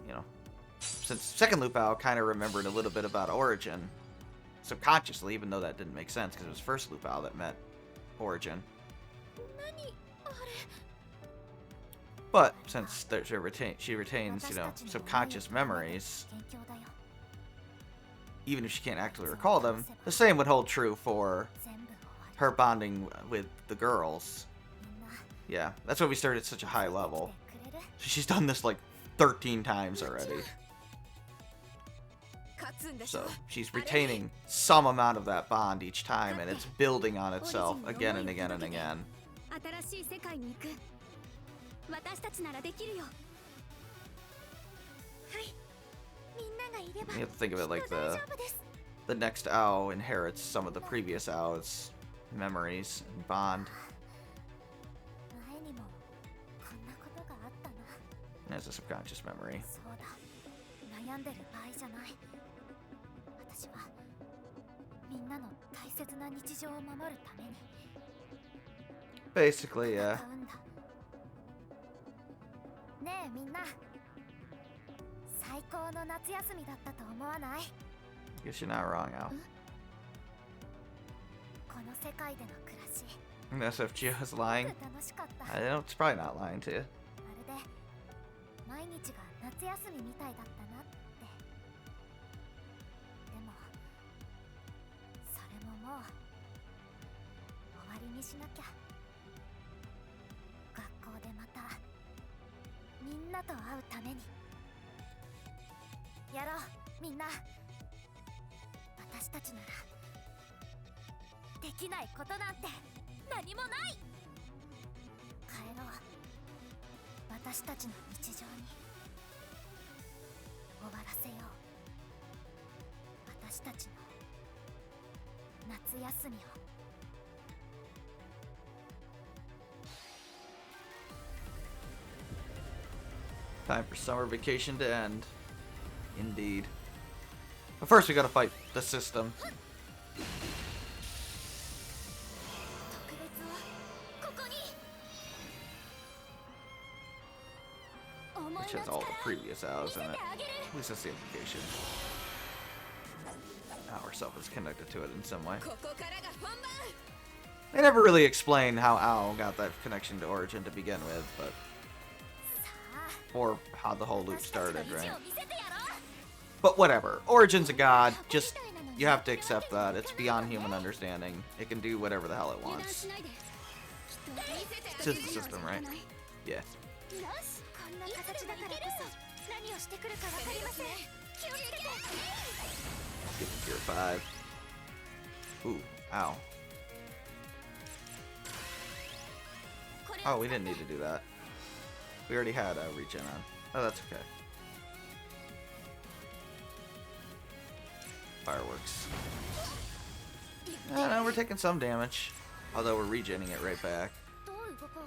You know, since second loop Ao kind of remembered a little bit about Origin subconsciously, even though that didn't make sense because it was first loop Ao that met Origin. 何あれ。 But since she retains, you know, subconscious memories, 元凶だよ。 even if she can't actually recall them, the same would hold true for 全部終わり。 her bonding with the girls. みんな。 Yeah, that's why we started at such a high level. 来てくれる？ She's done this like 13 times already. 勝つんでしょ。 So she's retaining some amount of that bond each time, and it's building on itself again and again and again. 新しい世界に行く。私たちならできるよ。はい。みんながいれば。 You have to think of it like きっと大丈夫です。 the next Ao inherits some of the previous Ao's memories and bond 前にもこんなことがあったな。 as a subconscious memory. そうだ。悩んでる場合じゃない。私はみんなの大切な日常を守るために。 Basically, yeah. 戦うんだ。ねえみんな。最高の夏休みだったと思わない？ Guess you're not wrong, Ao. この世界での暮らし。 And SFGO is lying. 楽しかった。 I know it's probably not lying to you. まるで毎日が夏休みみたいだったなって。でもそれももう終わりにしなきゃ。学校でまたみんなと会うためにやろう。みんな。私たちならできないことなんて何もない。帰ろう。私たちの日常に終わらせよう。私たちの夏休みを。 Time for summer vacation to end. Indeed. But first we gotta fight the system. 特別をここに。 Which has all the previous Aos in it. At least that's the implication. Ao herself is connected to it in some way. ここからが本番。 They never really explain how Ao got that connection to Origin to begin with, but さあ。 or how the whole loop started, 私たち right? の意地を見せてやろう。 But whatever. Origin's a god. Just you have to accept that. It's beyond human understanding. It can do whatever the hell it 油断 wants. しないで。きっと見せてあ It's げ just る the よ。 system, right? Yeah. よし、こんな形だからこそ何をしてくるかわかりません。気をつけて。 Get to tier 5. Ooh, ow. これ Oh, we didn't need to do that. We already had a regen on. Oh, that's okay. Fireworks. No, we're taking some damage. Although we're regenning it right back. どう動こ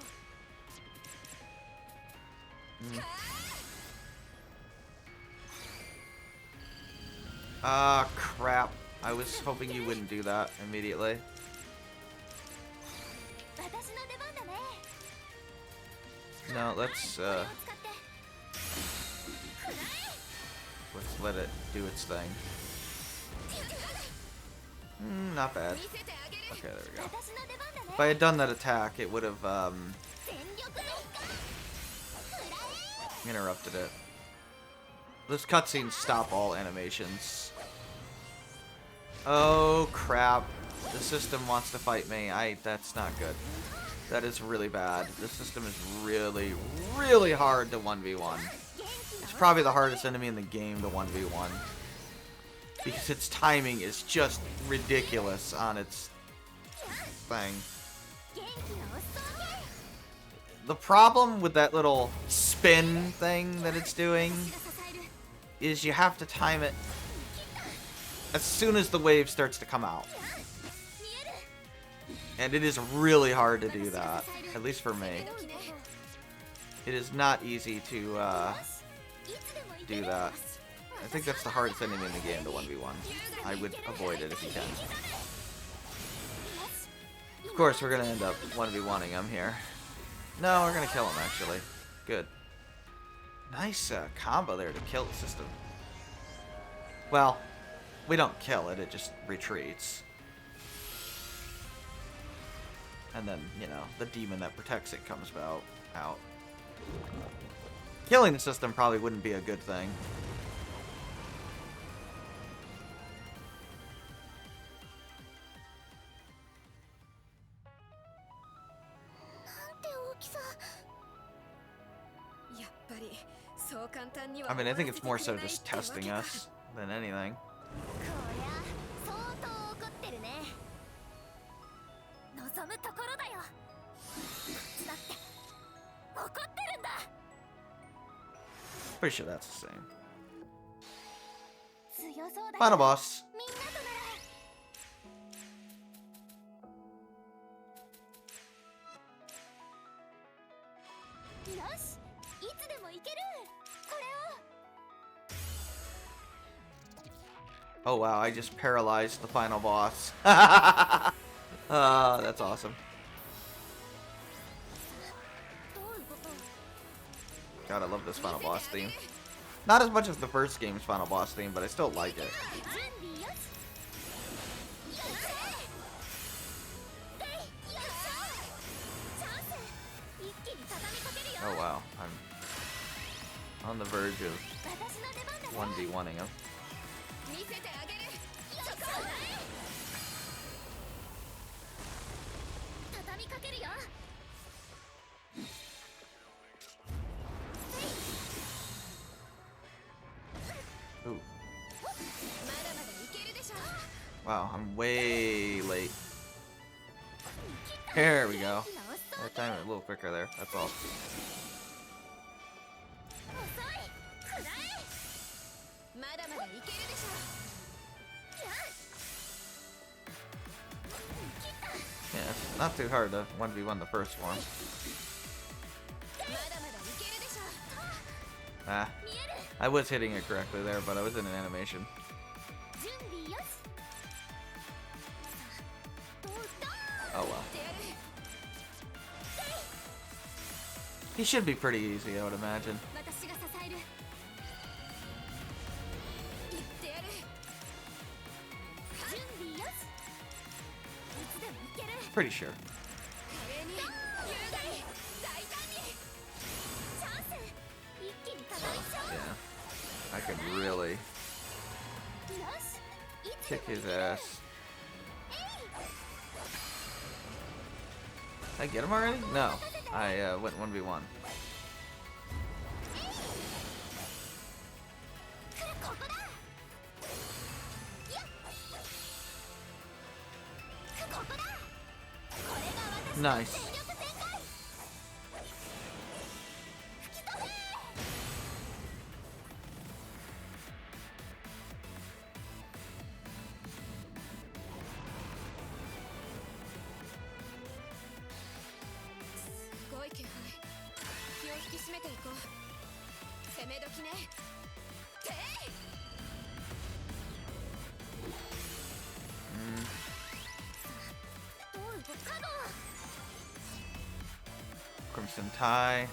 う。 Mm. Ah, crap. I was hoping you wouldn't do that immediately. 私の出番だね。 No, let's これを使って。 let's let it do its thing. Not bad. Okay, there we go. 私の出番だね。 If I had done that attack, it would have 全力で。 interrupted it. Those cutscenes stop all animations. Oh crap. The system wants to fight me. That's not good. That is really bad. The system is really, really hard to 1v1. It's probably the hardest enemy in the game to 1v1. Because its timing is just ridiculous on its thing. The problem with that little spin thing that it's doing is you have to time it as soon as the wave starts to come out. And it is really hard to do that, at least for me. It is not easy to do that. I think that's the hardest enemy in the game to 1v1. I would avoid it if you can. Of course, we're going to end up 1v1ing him here. No, we're going to kill him, actually. Good. Nice combo there to kill the system. Well, we don't kill it, it just retreats. And then, you know, the demon that protects it comes out. Killing the system probably wouldn't be a good thing. I mean, I think it's more so just testing us than anything. こりゃ相当怒ってるね。望むところだよ。だって怒ってるんだ。 Pretty sure that's the same. 強そうだ。 Final boss. みんなとなら。よし、いつでも行ける。これを。 Oh wow, I just paralyzed the final boss. That's awesome. God, I love this final boss theme. Not as much as the first game's final boss theme, but I still like it. Oh wow, I'm on the verge of 1v1ing him. 見せてあげる。畳みかけるよ。 Ooh. Wow, I'm way late. There we go. That time a little quicker there. That's all. Yeah, it's not too hard to 1v1 the first one. Ah, I was hitting it correctly there, but I was in an animation. Oh well. He should be pretty easy, I would imagine. Pretty sure. Yeah, I could really kick his ass. Did I get him already? No, I went 1v1. Nice. Crimson Tie.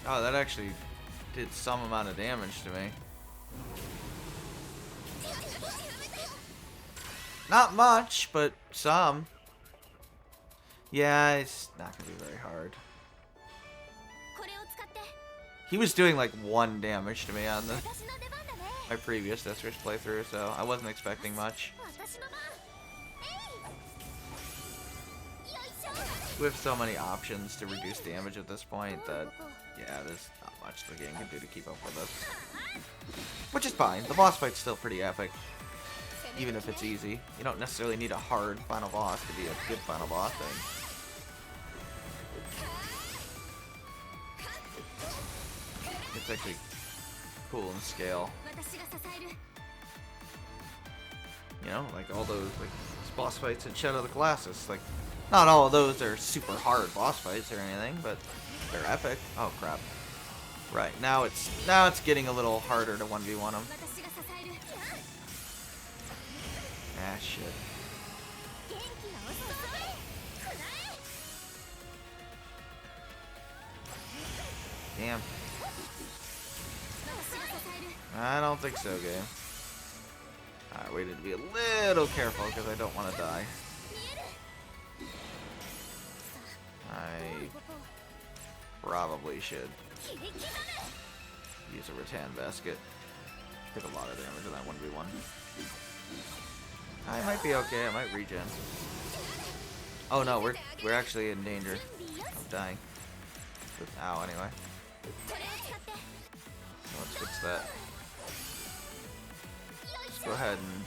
Oh, that actually did some amount of damage to me. Not much, but some. Yeah, it's not gonna be very hard. He was doing like 1 damage to me on my previous Death Wish playthrough, so I wasn't expecting much. We have so many options to reduce damage at this point that, yeah, there's not much the game can do to keep up with us. Which is fine. The boss fight's still pretty epic, even if it's easy. You don't necessarily need a hard final boss to be a good final boss thing. It's actually cool in scale. You know, like all those like boss fights in Shadow of the Colossus. Like, not all of those are super hard boss fights or anything, but they're epic. Oh crap! Right now it's getting a little harder to 1v1 them. Ah shit. Damn. I don't think so, game. Alright, we need to be a little careful because I don't want to die. I probably should use a rattan basket. Did a lot of damage in that 1v1. I might be okay. I might regen. Oh no, we're actually in danger of dying. Ow, anyway. So let's fix that. Let's go ahead and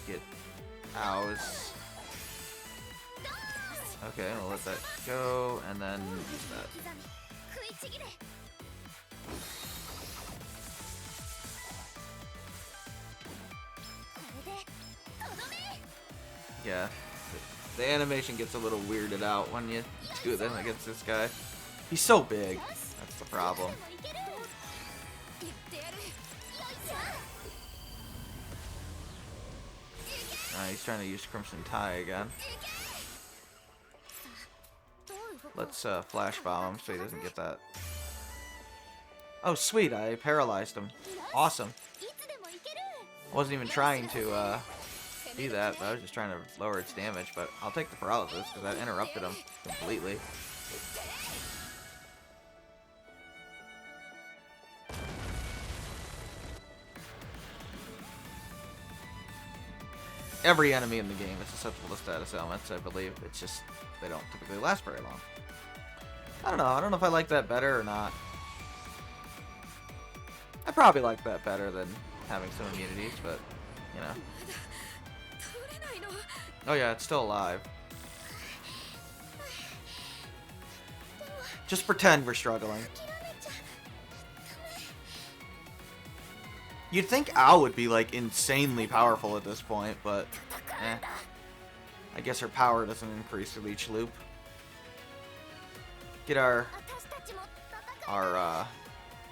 get ows. Okay, we'll let that go, and then use that. Yeah, the animation gets a little weirded out when you do that against this guy. He's so big, that's the problem. He's trying to use Crimson Tie again. Let's flash bomb him so he doesn't get that. Oh sweet, I paralyzed him. Awesome. I wasn't even trying to do that, but I was just trying to lower its damage, but I'll take the paralysis because that interrupted him completely. Every enemy in the game is susceptible to status elements, I believe. It's just, they don't typically last very long. I don't know if I like that better or not. I probably like that better than having some immunities, but, you know. Oh yeah, it's still alive. Just pretend we're struggling. You'd think Ao would be, like, insanely powerful at this point, but, eh. I guess her power doesn't increase with each loop. Get our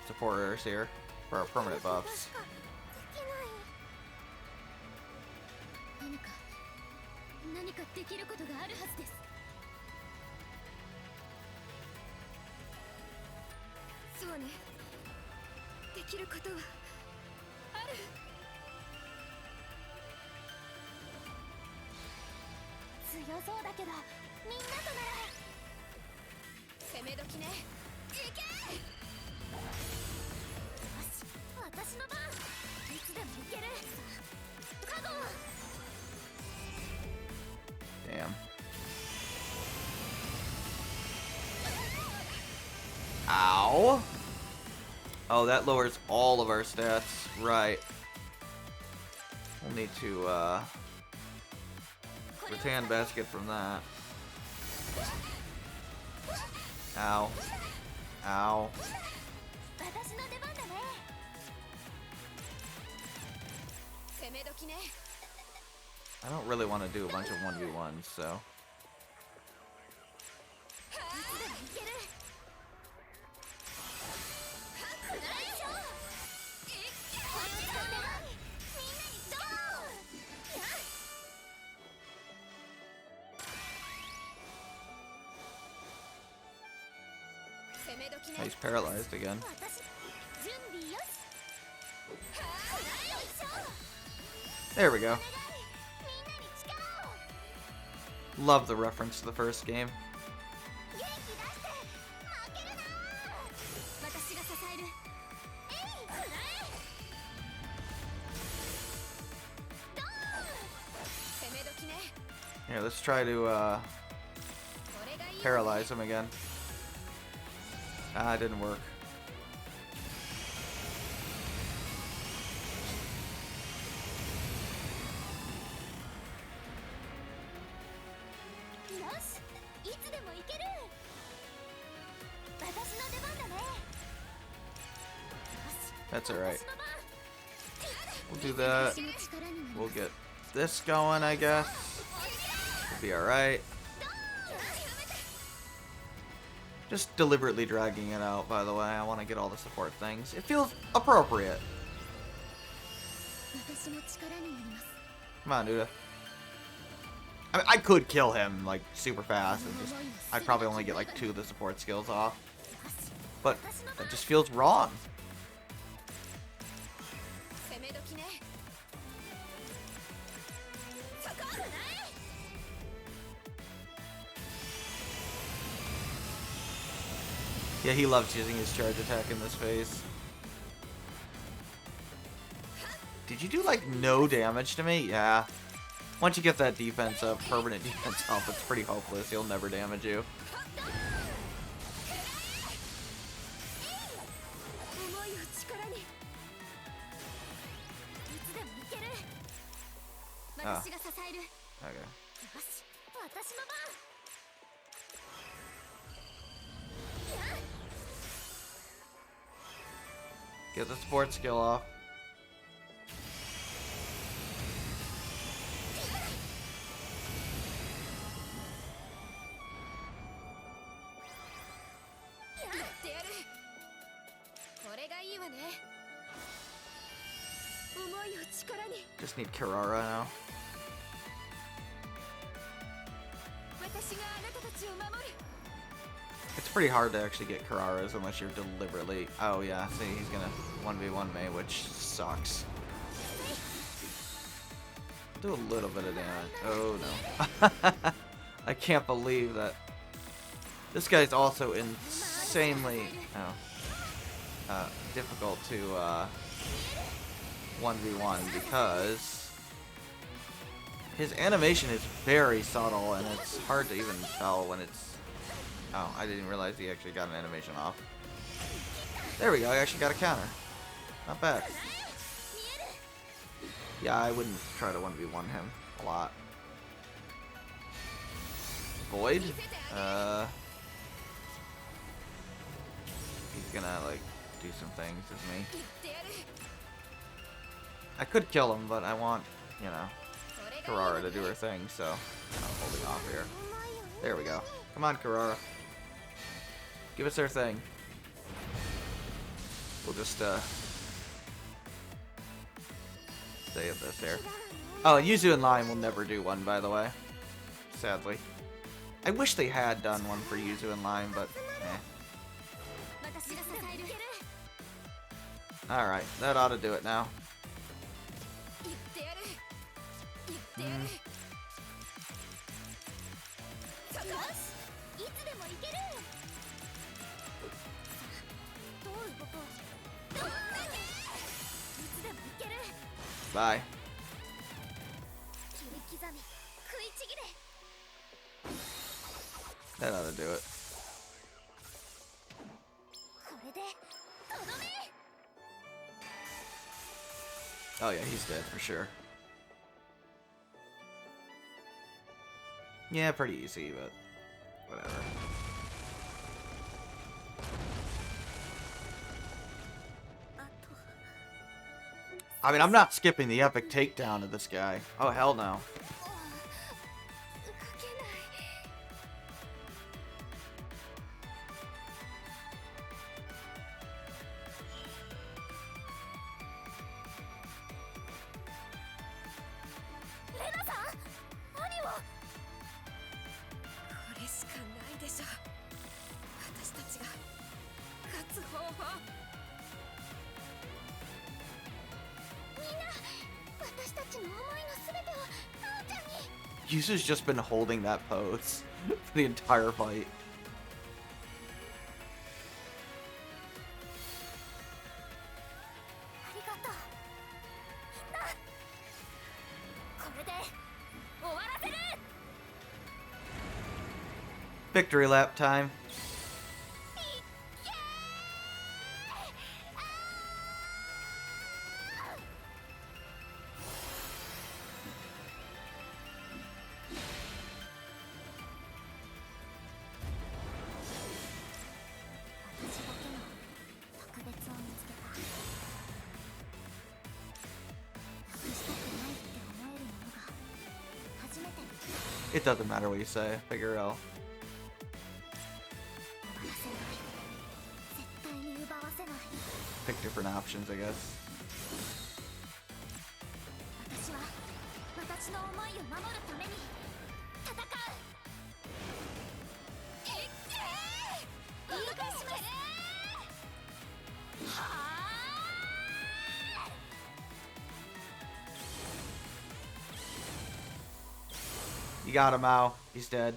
supporters here for our permanent buffs. Damn. Ow. Oh, that lowers all of our stats. Right. We'll need to, rattan basket from that. Ow. Ow. I don't really want to do a bunch of 1v1s, so. Oh, he's paralyzed again. 私準備よしはあよいしょ There we go. みんなに力を Love the reference to the first game. 元気出して負けるな私が支えるえいくらえドーン攻め時ね Here, let's try to これがいい paralyze him again. Ah, it didn't work. よしいつでも行ける私の出番だね That's alright. 私の番 We'll do that. 私の力になる We'll get this going, I guess. We'll be alright. Just deliberately dragging it out, by the way. I want to get all the support things. It feels appropriate. 私も力になります Come on, Duda. I mean, I could kill him, like, super fast, and just... I'd probably only get, like, 2 of the support skills off. But that just feels wrong. 攻め時ねそこない Yeah, he loves using his charge attack in this phase. Did you do, like, no damage to me? Yeah. Once you get that defense up, permanent defense up, it's pretty hopeless. He'll never damage you. 思いを力にいつでも行ける私が支える Okay. よし私の番 Get the support skill off. Just need Kirara now. It's pretty hard to actually get Kararas unless you're deliberately... Oh yeah, see, he's gonna 1v1 me, which sucks. Do a little bit of damage. Oh no. I can't believe that. This guy's also insanely difficult to 1v1 because his animation is very subtle and it's hard to even tell when it's... Oh, I didn't realize he actually got an animation off. There we go, I actually got a counter. Not bad. Yeah, I wouldn't try to 1v1 him a lot. Void? He's gonna, like, do some things, isn't he? I could kill him, but I want, you know, Kirara to do her thing, so I'm holding off here. There we go. Come on, Kirara. Give us our thing. We'll just, stay at this here. Oh, Yuzu and Lime will never do one, by the way. Sadly. I wish they had done one for Yuzu and Lime, but, eh. Alright, that ought to do it now. Bye. That ought to do it. Oh yeah, he's dead for sure. Yeah, pretty easy, but whatever. I mean, I'm not skipping the epic takedown of this guy. Oh, hell no. Yusu's just been holding that pose for the entire fight. ありがとうみんなこれで終わらせる Victory lap time. 私だけの特別を見つけたなくしたくないって思えるものが初めて見つけ It doesn't matter what you say. Figure out. た終わらせない絶対に奪わせない Pick different options, I guess. 私は私の思いを守るために戦ういっけーお願いしますはあ You got him, Mao. He's dead.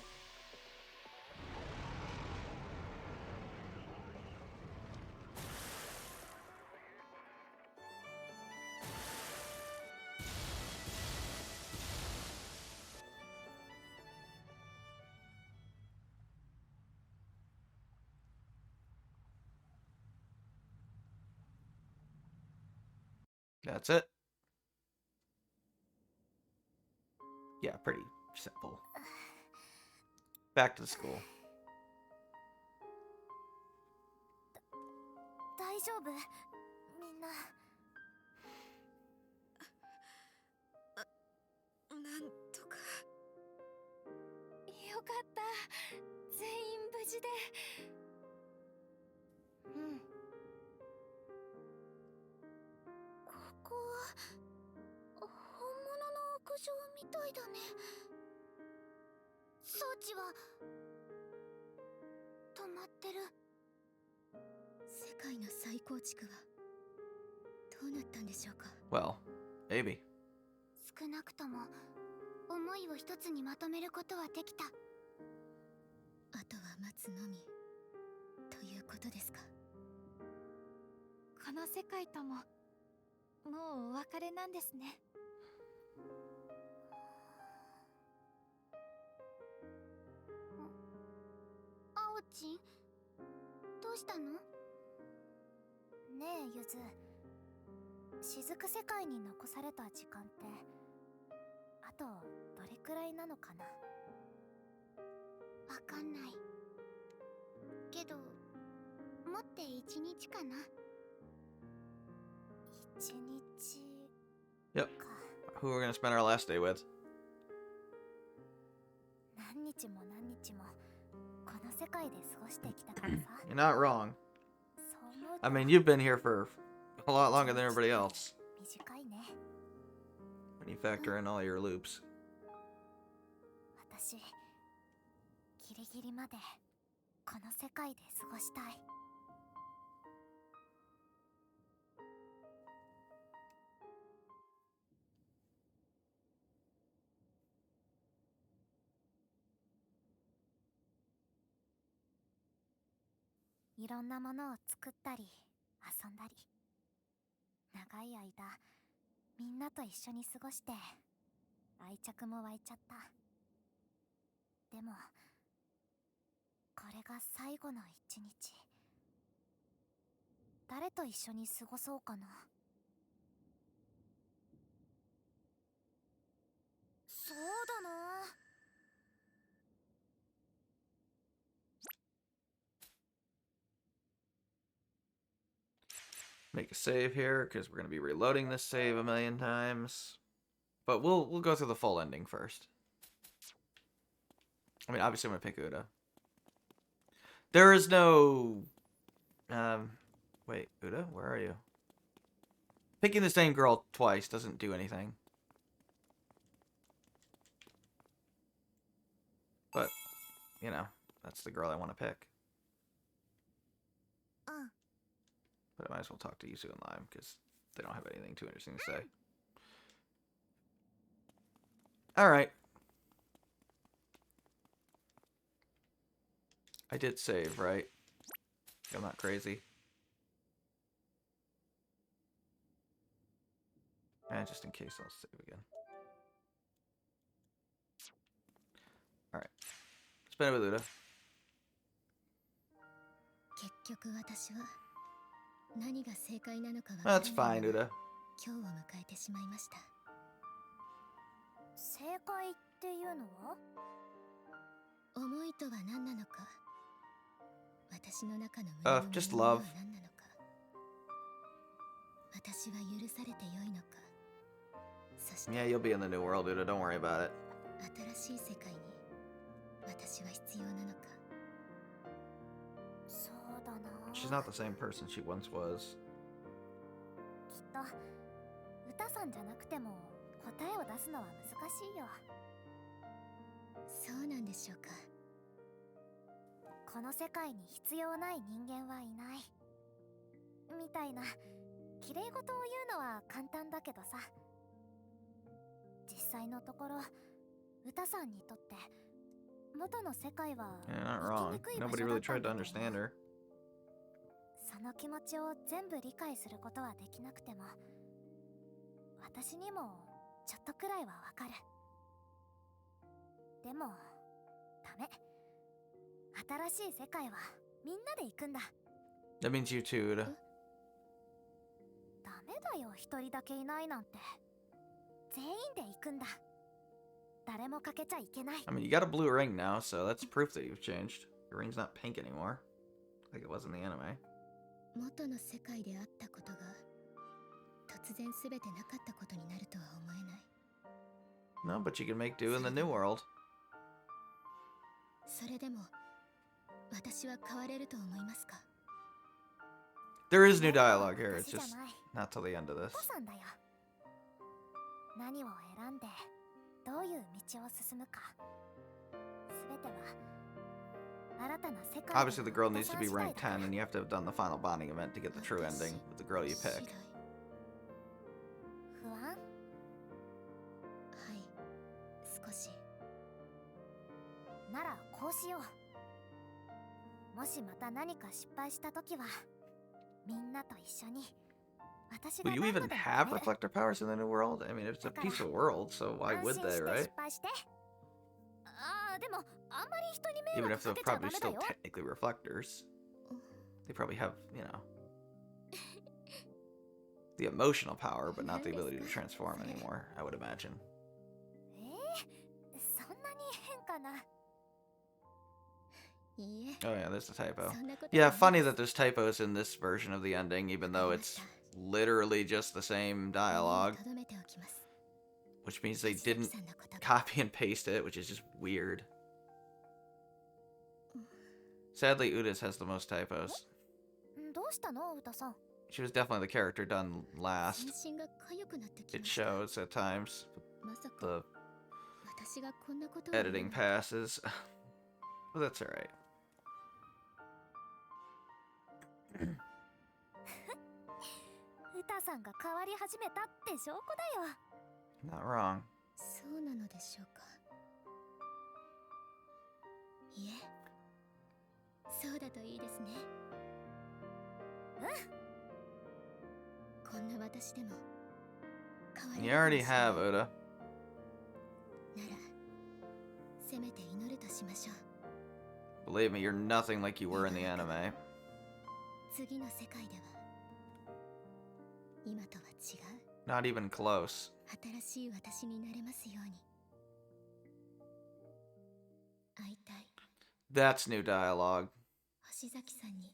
That's it. Yeah, pretty simple. Back to the school. 大丈夫みんななんとかよかった全員無事でうんここは本物の屋上みたいだね装置は止まってる世界の再構築はどうなったんでしょうか Well, maybe. 少なくとも思いを一つにまとめることはできたあとは待つのみということですかこの世界とももうお別れなんですねあおちんどうしたのねえゆず雫世界に残された時間ってあとどれくらいなのかなわかんないけどもって1日かな1日 Yep. か Who we're gonna spend our last day with? 何日も何日もこの世界で過ごしてきたからさ You're not wrong. そう思うと I mean, you've been here for a lot longer than everybody else. 短いね When you factor in all your loops. 私ギリギリまでこの世界で過ごしたいいろんなものを作ったり遊んだり長い間みんなと一緒に過ごして愛着も湧いちゃったでもこれが最後の一日誰と一緒に過ごそうかなそうだな Make a save here, because we're gonna be reloading this save a million times. But we'll go through the full ending first. I mean, obviously I'm gonna pick Uda. There is no... Wait, Uda? Where are you? Picking the same girl twice doesn't do anything. But, you know, that's the girl I want to pick. But I might as well talk to Yusu and Lime, because they don't have anything too interesting to say. Alright. I did save, right? I'm not crazy. Just in case, I'll save again. Alright. Spend it with Uda. 結局私は何が正解なのかわ That's fine, Uda. 今日を迎えてしまいました。正解っていうのは？思いとは何なのか、私の中の胸の just 問題は love. 何なのか、私は許されて良いのか、そして Yeah, you'll be in the new world, Uda. Don't worry about it. 新しい世界に私は必要なのか。そうだな。 She's not the same person she once was. きっと歌さんじゃなくても答えを出すのは難しいよ。そうなんでしょうか。この世界に必要ない人間はいないみたいな綺麗事を言うのは簡単だけどさ、実際のところ歌さんにとって元の世界は Yeah, not 生 wrong. きにくい場 Nobody 所だ really ったん tried だ to と思 understand う。 her. その気持ちを全部理解することはできなくても、私にもちょっとくらいはわかる。でもダメ。新しい世界はみんなで行くんだ。 That means you too, Uda. ダメだよ、一人だけいないなんて。全員で行くんだ。誰も欠けちゃいけない。 I mean, you got a blue ring now, so that's proof that you've changed. Your ring's not pink anymore, like it was in the anime. 元の世界であったことが突然すべてなかったことになるとは思えない。 No, but you can make do in the new world. それでも私は変われると思いますか？ There is new dialogue here. It's just not till the end of this. お父さんだよ。何を選んでどういう道を進むか、すべては新たな世界。 Obviously, the girl needs to be ranked 10, and you have to have done the final bonding event to get the true ending with the girl you pick. 不安？はい、少し。ならこうしよう。もしまた何か失敗したときはみんなと一緒に。 Will you even have reflector powers in the new world? I mean, it's a peaceful world, so why would they, right? Even if they're probably still technically reflectors. They probably have, you know, the emotional power, but not the ability to transform anymore, I would imagine. Oh yeah, there's a typo. Yeah, funny that there's typos in this version of the ending, even though it's literally just the same dialogue. Which means they didn't copy and paste it, which is just weird. Sadly, Uda's has the most typos. She was definitely the character done last. It shows at times. The editing passes. But that's alright. Not wrong. そうなのでしょうか。いえ、そうだといいですね。こんな私でも変わり You already have, Uda. なら、せめて祈るとしましょう。 Believe me, you're nothing like you were in the anime. 次の世界では今とは違う。 Not even close. 新しい私になれますように。会いたい。 That's new dialogue. 星崎さんに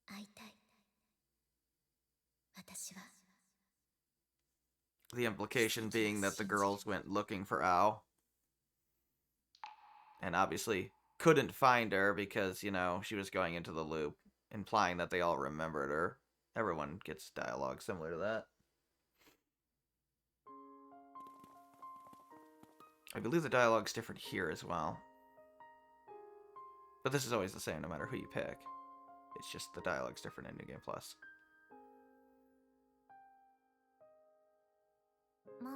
会いたい。私は。 The implication being that the girls went looking for Ao. And obviously couldn't find her because, you know, she was going into the loop, implying that they all remembered her. Everyone gets dialogue similar to that. I believe the dialogue's different here as well. But this is always the same no matter who you pick. It's just the dialogue's different in New Game Plus. ま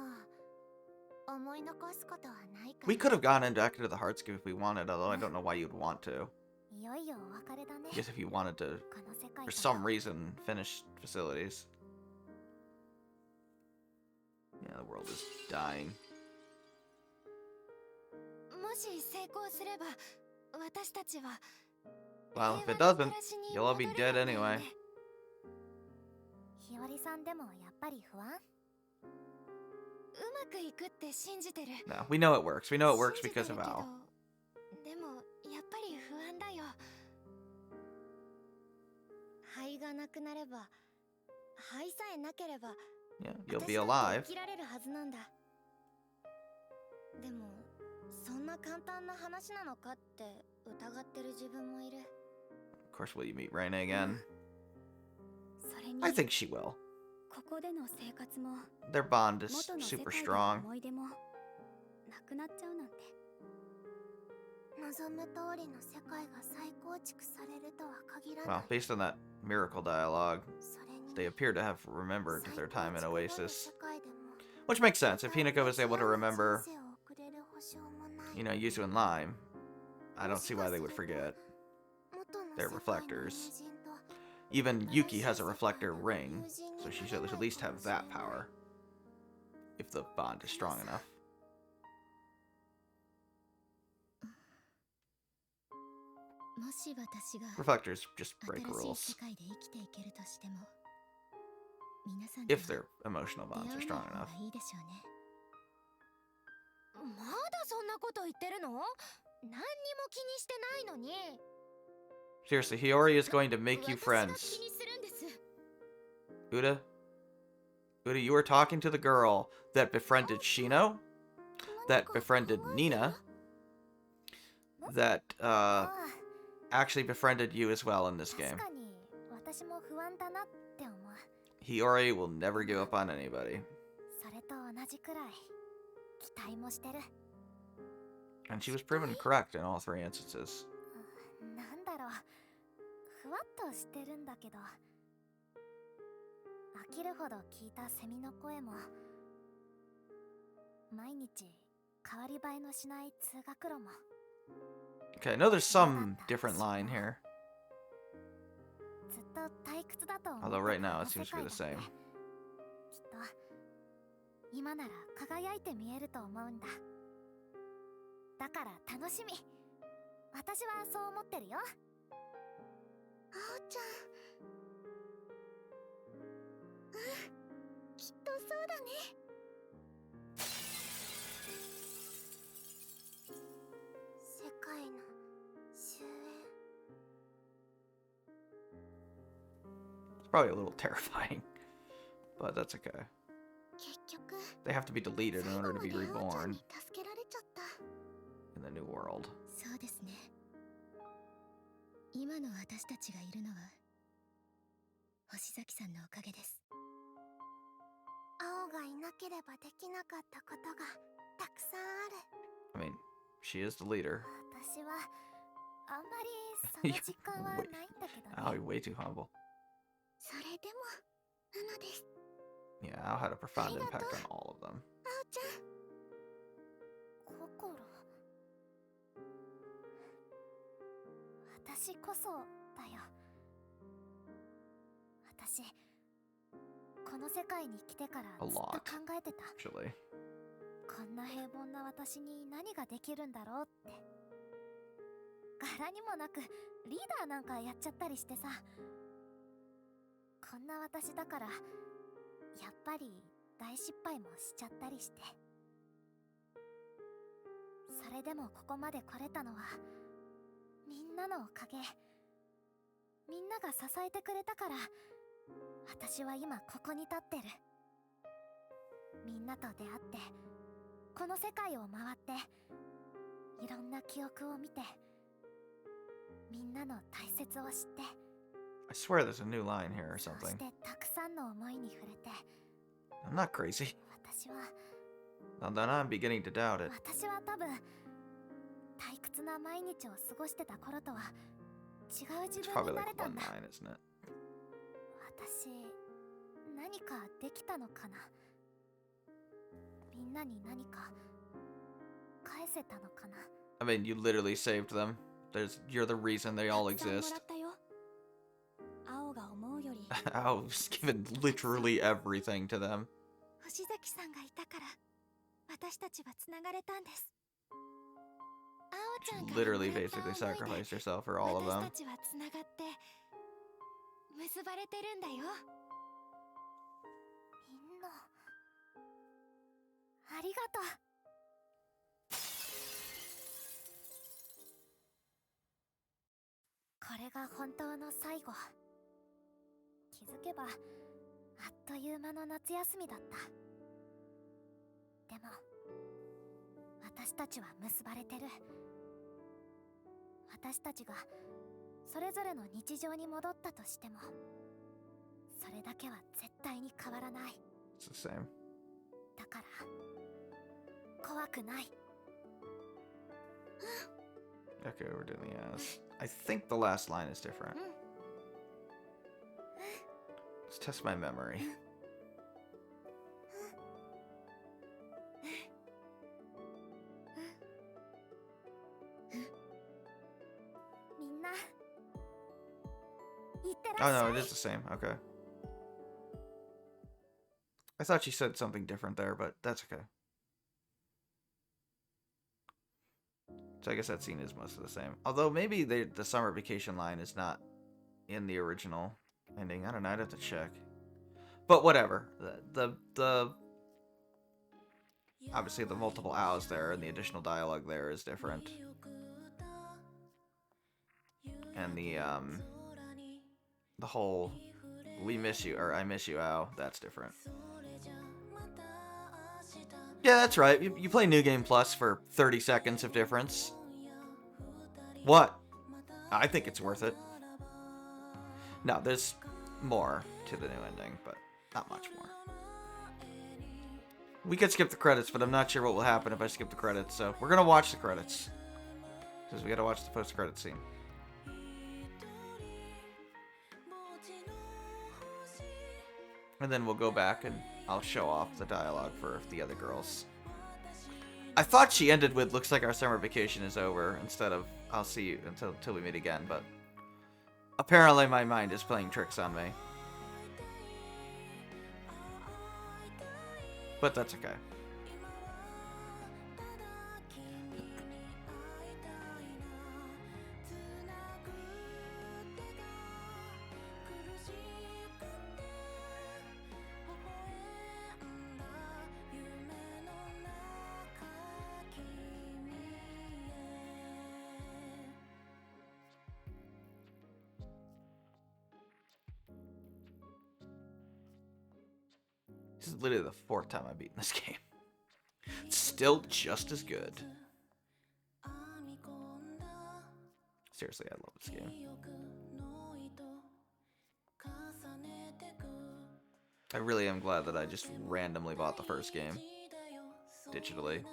あ思い残すことはないか We ら。 could have gone into Echo to the Heartscape if we wanted, although I don't know why you'd want to. いよいよお別れだね。 I guess if you wanted to, この世界 for と some reason, finish facilities. Yeah, the world is dying. もし成功すれば私たちは Well, if 平 it 和な doesn't, 暮らしに you'll all be 戻れ dead るんだよ anyway. ね。日和さんでもやっぱり不安？うまくいくって信じてる。 No, we know it works. We know it works 信じて because る of けど Al. でもやっぱり不安だよ。肺がなくなれば、肺さえなければ Yeah, you'll 私 be だって alive. 生きられるはずなんだ。でもそんな簡単な話なのかって疑ってる自分もいる。 Of course, will you meet Reina again? それに I think she will. ここでの生活も Their bond is 元の世 super 界での strong. 思い出もなくなっちゃうなんて。望む通りの世界が再構築されるとは限らな Well, い。 based on that miracle dialogue, それに they appear to have remembered 再 their 構 time in 築後の Oasis. 世界でも Which makes sense. If Hinako was able to remember, 人生を送れる保証もない you know, Yuzu and Lime, I don't see why they would forget. 元の They're 世界の reflectors. 友人と Even Yuki has a reflector ring, so she should at least have that power. If the bond is strong enough. もし私が Reflectors just break 新しい rules 世界で生きていけるとしても、皆さん if their emotional 出 bonds 会 are わない strong 方 enough. がいいでしょうね。まだそんなこと言ってるの？何にも気にしてないのに。 Seriously, Hiyori is going to make you 私が friends. 気にするんです。 Uda? Uda, you were talking to the girl that befriended Shino, that befriended Nina, that actually befriended you as well in this game. 確かに私も不安だなって思う。 Hiyori will never give up on anybody. それと同じくらい期待もしてる。 And she was proven correct in all three instances. なんだろう、ふわっとしてるんだけど、飽きるほど聞いたセミの声も毎日変わり映えのしない通学路も Okay, I know there's some different line here. ずっと退屈だと思う。 Although right now it seems to be the same. きっと今なら輝いて見えると思うんだ。だから楽しみ。私はそう思ってるよ。あおちゃん。うん、きっとそうだね。世界の終焉。 It's probably a little terrifying, but that's okay. 結局 They have to be deleted in 最後 order ま to で be あおちゃん reborn に助けられちゃった。 in the new world. そうですね。今の私たちがいるのは星崎さんのおかげです。青がいなければできなかったことがたくさんある。 I mean, she is the leader. 私はあんまりその実感はないんだけど Al, ね。 you're way too humble. それでもなのです。 Yeah, Al had a profound impact on all of them. あおちゃん。心。私こそだよ。私この世界に来てからずっと考えてた。 Actually, こんな平凡な私に何ができるんだろうって。柄にもなくリーダーなんかやっちゃったりしてさ。こんな私だからやっぱり大失敗もしちゃったりして。それでもここまで来れたのはみんなのおかげ。みんなが支えてくれたから私は今ここに立ってる。みんなと出会ってこの世界を回っていろんな記憶を見てみんなの大切を知って I swear there's a new line here or そ something. してたくさんの思いに触れて I'm not crazy. 私は Now then, I'm beginning to doubt it. 私は多分退屈な毎日を過ごしてた頃とは違う自 It's 分 probably にな like れた one んだ。 line, isn't it? 私何かできたのかな。みんなに何か返せたのかな。 I mean, you literally saved them. You're the reason they all たくさんもら exist. ったよ。青が思うより I was given literally everything to them. 星崎さんがいたから私たちはつながれたんです。青ちゃんから Literally もらった basically 思いで sacrificed herself for all of 私 them. たちはつながって結ばれてるんだよ。みんなありがとう。これが本当の最後。気づけばあっという間の夏休みだった。でも私たちは結ばれてる。私たちがそれぞれの日常に戻ったとしてもそれだけは絶対に変わらない。 It's the same. だから怖くない。 Okay, we're doing the ass. I think the last line is different. Let's test my memory. みんないってら Oh っしゃ no, い。 it is the same. Okay. I thought she said something different there, but that's okay. So I guess that scene is most of the same. Although maybe the summer vacation line is not in the original ending. I don't know. I'd have to check. But whatever. The obviously the multiple ows there and the additional dialogue there is different. And the whole we miss you or I miss you ow, that's different. Yeah, that's right. You play New Game Plus for 30 seconds of difference. What? I think it's worth it. No, there's more to the new ending, but not much more. We could skip the credits, but I'm not sure what will happen if I skip the credits, so we're gonna watch the credits. Because we gotta watch the post-credit scene. And then we'll go back and I'll show off the dialogue for the other girls. I thought she ended with looks like our summer vacation is over instead of I'll see you until we meet again, but apparently my mind is playing tricks on me. But that's okay. This is literally the 4th time I've beaten this game. It's still just as good. Seriously, I love this game. I really am glad that I just randomly bought the first game digitally.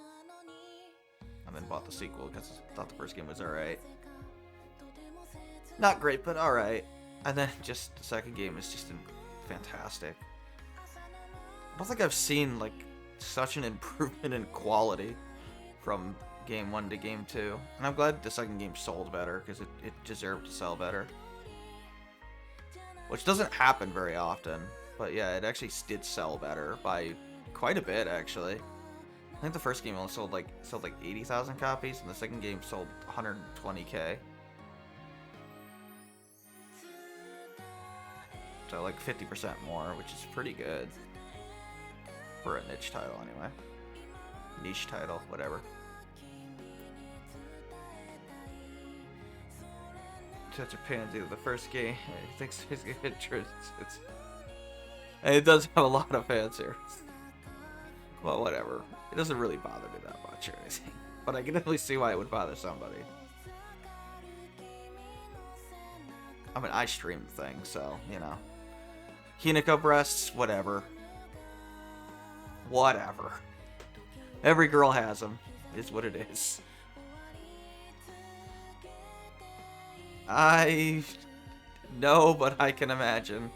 And then bought the sequel because I thought the first game was alright. Not great, but alright. And then just the second game is just fantastic. I don't think I've seen like such an improvement in quality from game 1 to game 2. And I'm glad the second game sold better because it deserved to sell better. Which doesn't happen very often. But yeah, it actually did sell better by quite a bit actually. I think the first game only sold like 80,000 copies and the second game sold 120k. So like 50% more, which is pretty good. For a niche title, anyway. Niche title, whatever. Such a pansy with the first game. He thinks he's gonna get and it does have a lot of fan service. Well, whatever. It doesn't really bother me that much or anything. But I can definitely see why it would bother somebody. I mean, I stream the thing, so, you know. Hinako breasts, whatever. Whatever. Every girl has them. Is what it is. I know, but I can imagine.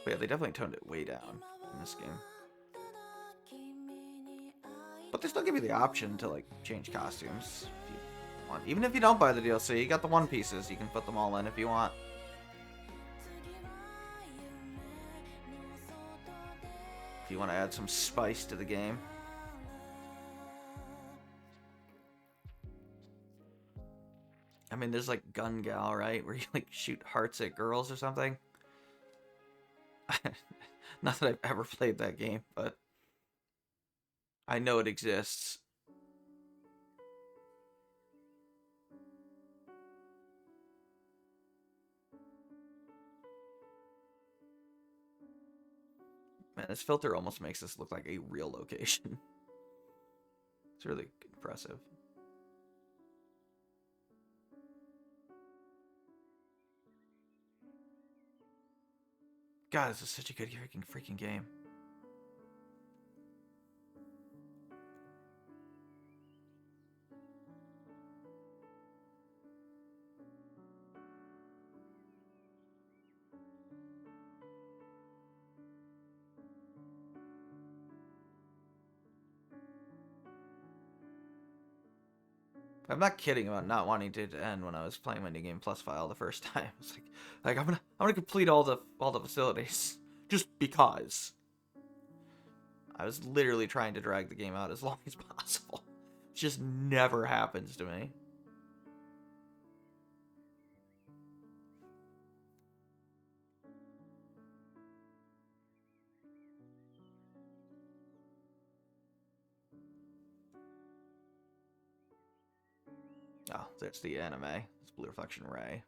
But yeah, they definitely toned it way down in this game. But they still give you the option to like change costumes if you want. Even if you don't buy the DLC, you got the One Pieces. You can put them all in if you want. If you want to add some spice to the game. I mean, there's like Gun Gal, right? Where you like shoot hearts at girls or something. Not that I've ever played that game, but I know it exists. Man, this filter almost makes this look like a real location. It's really impressive. God, this is such a good freaking game. I'm not kidding about not wanting it to end when I was playing my New Game Plus file the first time. It's like I'm gonna complete all the facilities just because. I was literally trying to drag the game out as long as possible. It just never happens to me. Oh, there's the anime. It's Blue Reflection Ray.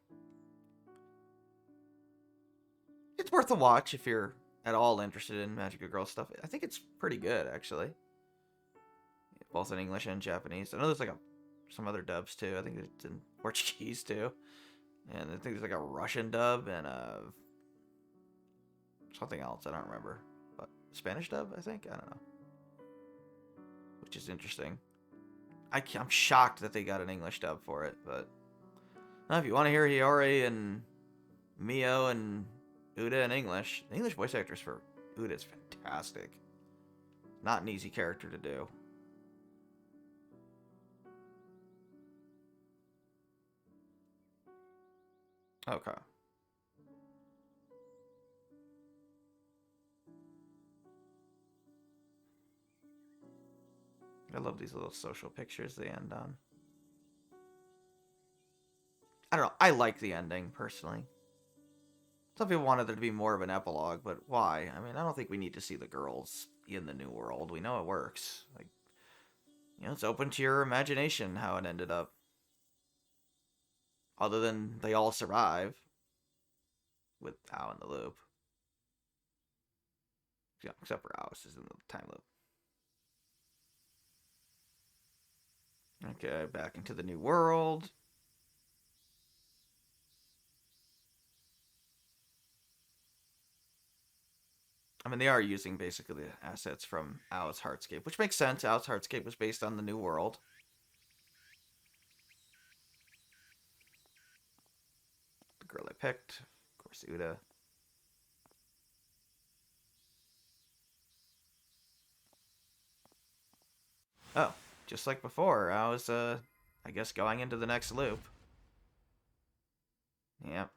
It's worth a watch if you're at all interested in Magical Girl stuff. I think it's pretty good, actually. Both in English and Japanese. I know there's like some other dubs too. I think it's in Portuguese too. And I think there's like a Russian dub and something else. I don't remember. But Spanish dub, I think? I don't know. Which is interesting. I'm shocked that they got an English dub for it, but if you want to hear Hiyori and Mio and Uda in English, the English voice actors for Uda is fantastic. Not an easy character to do. Okay. I love these little social pictures they end on. I don't know. I like the ending, personally. Some people wanted there to be more of an epilogue, but why? I mean, I don't think we need to see the girls in the new world. We know it works. Like, it's open to your imagination how it ended up. Other than they all survive with Ao in the loop. Yeah, except for Alice is in the time loop. Okay, back into the new world. I mean, they are using basically the assets from Ao's Heartscape, which makes sense. Ao's Heartscape was based on the new world. The girl I picked, of course, Uda. Oh, just like before, I was, I guess going into the next loop. Yep.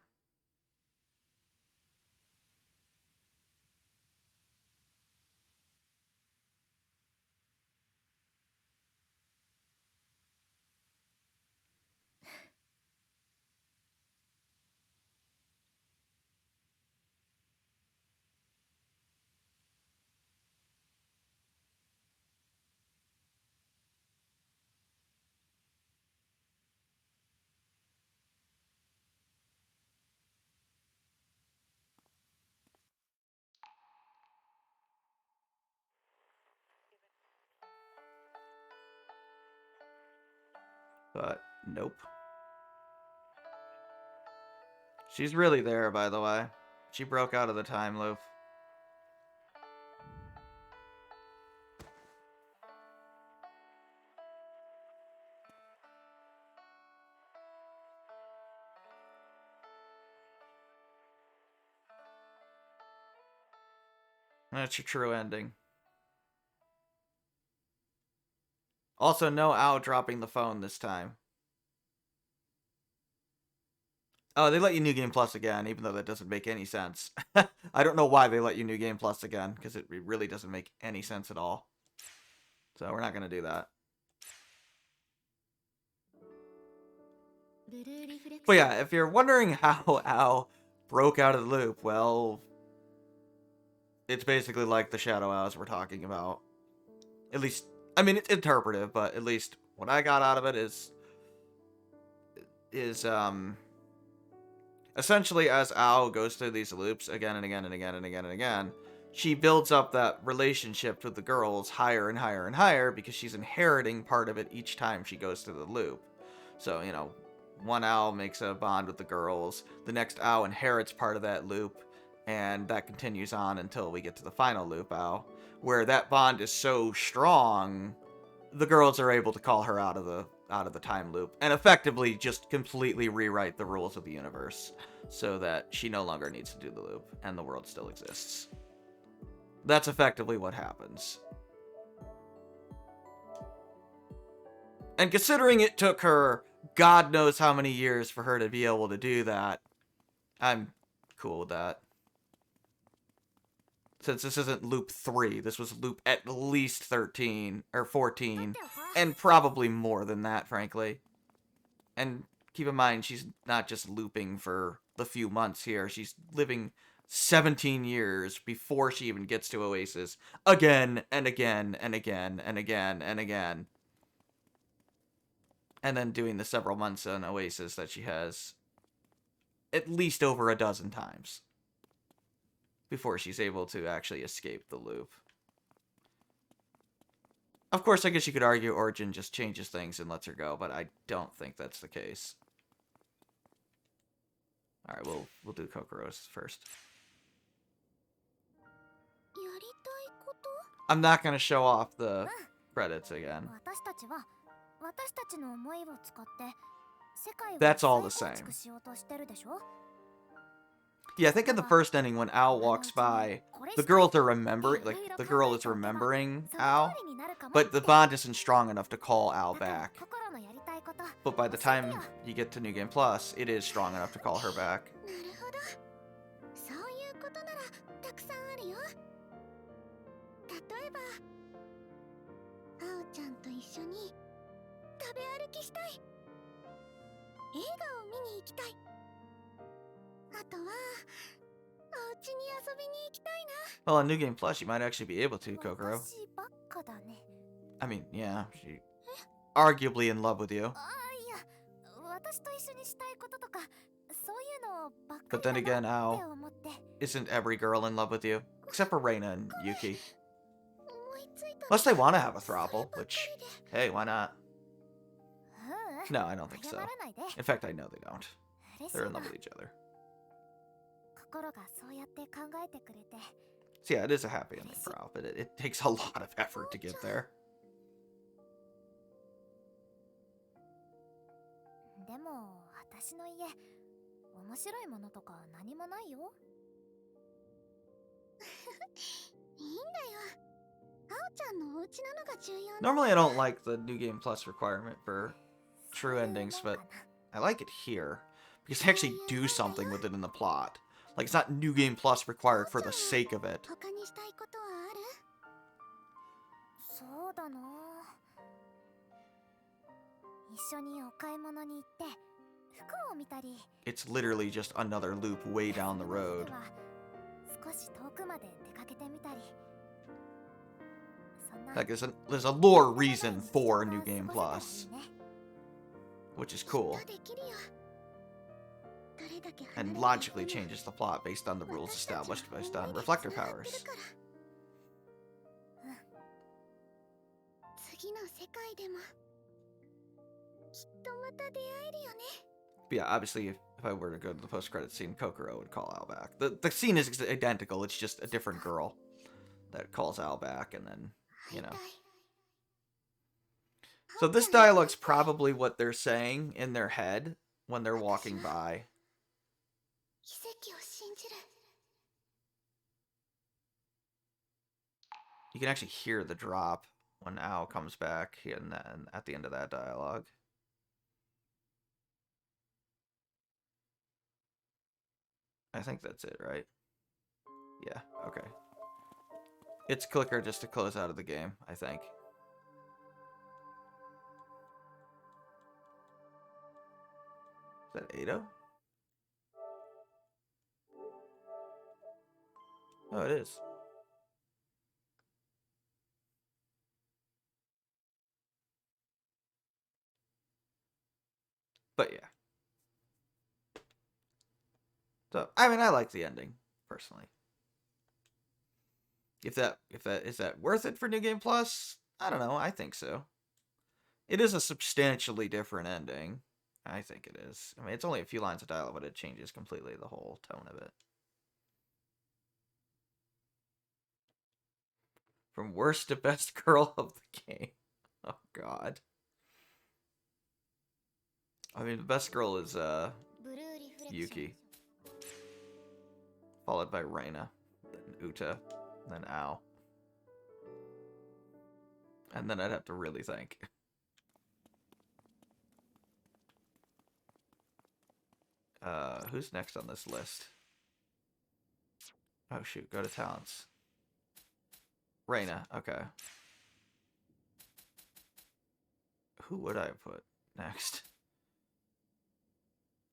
But, nope. She's really there, by the way. She broke out of the time loop. That's your true ending. Also, no Ao dropping the phone this time. Oh, they let you New Game Plus again, even though that doesn't make any sense. I don't know why they let you New Game Plus again, because it really doesn't make any sense at all. So we're not going to do that. But yeah, if you're wondering how Ao broke out of the loop, well, it's basically like the Shadow Owls we're talking about. At least, I mean, it's interpretive, but at least what I got out of it is essentially as Ao goes through these loops again and again and again and again and again, she builds up that relationship with the girls higher and higher and higher because she's inheriting part of it each time she goes through the loop. So, you know, one Ao makes a bond with the girls, the next Ao inherits part of that loop, and that continues on until we get to the final loop Ao, where that bond is so strong, the girls are able to call her out of the time loop and effectively just completely rewrite the rules of the universe so that she no longer needs to do the loop and the world still exists. That's effectively what happens. And considering it took her God knows how many years for her to be able to do that, I'm cool with that. Since this isn't loop 3, this was loop at least 13 or 14, and probably more than that, frankly. And keep in mind, she's not just looping for the few months here. She's living 17 years before she even gets to Oasis. Again, and again, and again, and again, and again. And then doing the several months on Oasis that she has at least over a dozen times before she's able to actually escape the loop. Of course, I guess you could argue Origin just changes things and lets her go, but I don't think that's the case. Alright, we'll do Kokoro's first. I'm not going to show off the credits again. That's all the same. Yeah, I think in the first ending when Ao walks by, the girls are remembering, like, the girl is remembering Ao, but the bond isn't strong enough to call Ao back. But by the time you get to New Game Plus, it is strong enough to call her back. Well, on New Game Plus, you might actually be able to, Kokoro. I mean, yeah, she arguably in love with you. But then again, Ao, isn't every girl in love with you? Except for Reina and Yuki. Unless they want to have a throuple, which, hey, why not? No, I don't think so. In fact, I know they don't. They're in love with each other. So yeah, it is a happy ending for Ao, but it takes a lot of effort to get there. Normally I don't like the New Game Plus requirement for true endings, but I like it here because they actually do something with it in the plot. Like, it's not New Game Plus required for the sake of it. It's literally just another loop way down the road. Like, there's a lore reason for New Game Plus, which is cool. And logically changes the plot based on the rules established based on reflector powers. But yeah, obviously, if I were to go to the post-credit scene, Kokoro would call Ao back. The scene is identical, it's just a different girl that calls Ao back, and then, you know. So this dialogue's probably what they're saying in their head when they're walking by. You can actually hear the drop when Ao comes back and then at the end of that dialogue. I think that's it, right? Yeah, okay. It's clicker just to close out of the game, I think. Is that Ado? Oh, it is. But yeah. So, I mean, I like the ending, personally. If that is that worth it for New Game Plus? I don't know. I think so. It is a substantially different ending. I think it is. I mean, it's only a few lines of dialogue, but it changes completely the whole tone of it. From worst to best girl of the game. Oh, God. I mean, the best girl is Yuki. Followed by Reina. Then Uta. Then Ao. And then I'd have to really think. Who's next on this list? Oh, shoot. Go to talents. Reina. Okay. Who would I put next?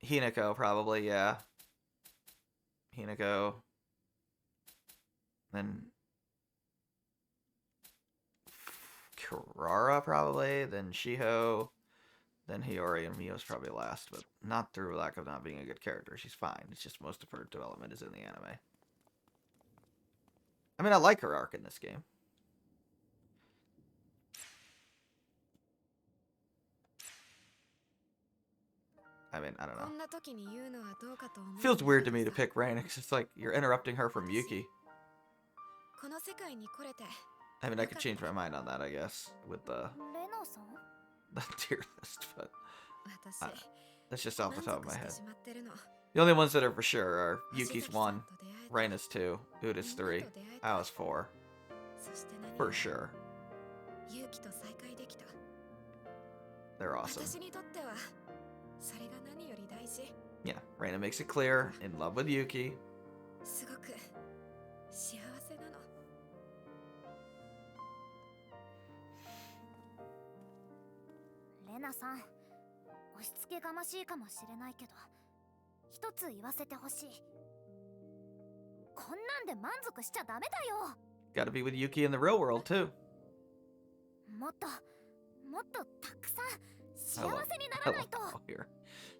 Hinako, probably, yeah. Hinako. Then Kirara, probably. Then Shiho. Then Hiyori, and Mio's probably last, but not through lack of not being a good character. She's fine. It's just most of her development is in the anime. I mean, I like her arc in this game. I mean, I don't know. Feels weird to me to pick Reina, because it's like you're interrupting her from Yuki. I mean, I could change my mind on that, I guess, with the tier list, but that's just off the top of my head. The only ones that are for sure are Yuki's 1, Reina's 2, Uta's 3, Ao's 4. For sure. They're awesome. Yeah, Reina makes it clear, in love with Yuki. Lena-san, 押し付けがましいかもしれないけど、一つ言わせてほしい。こんなんで満足しちゃダメだよ。Gotta be with Yuki in the real world too. もっとたくさん幸せにならないと。Here.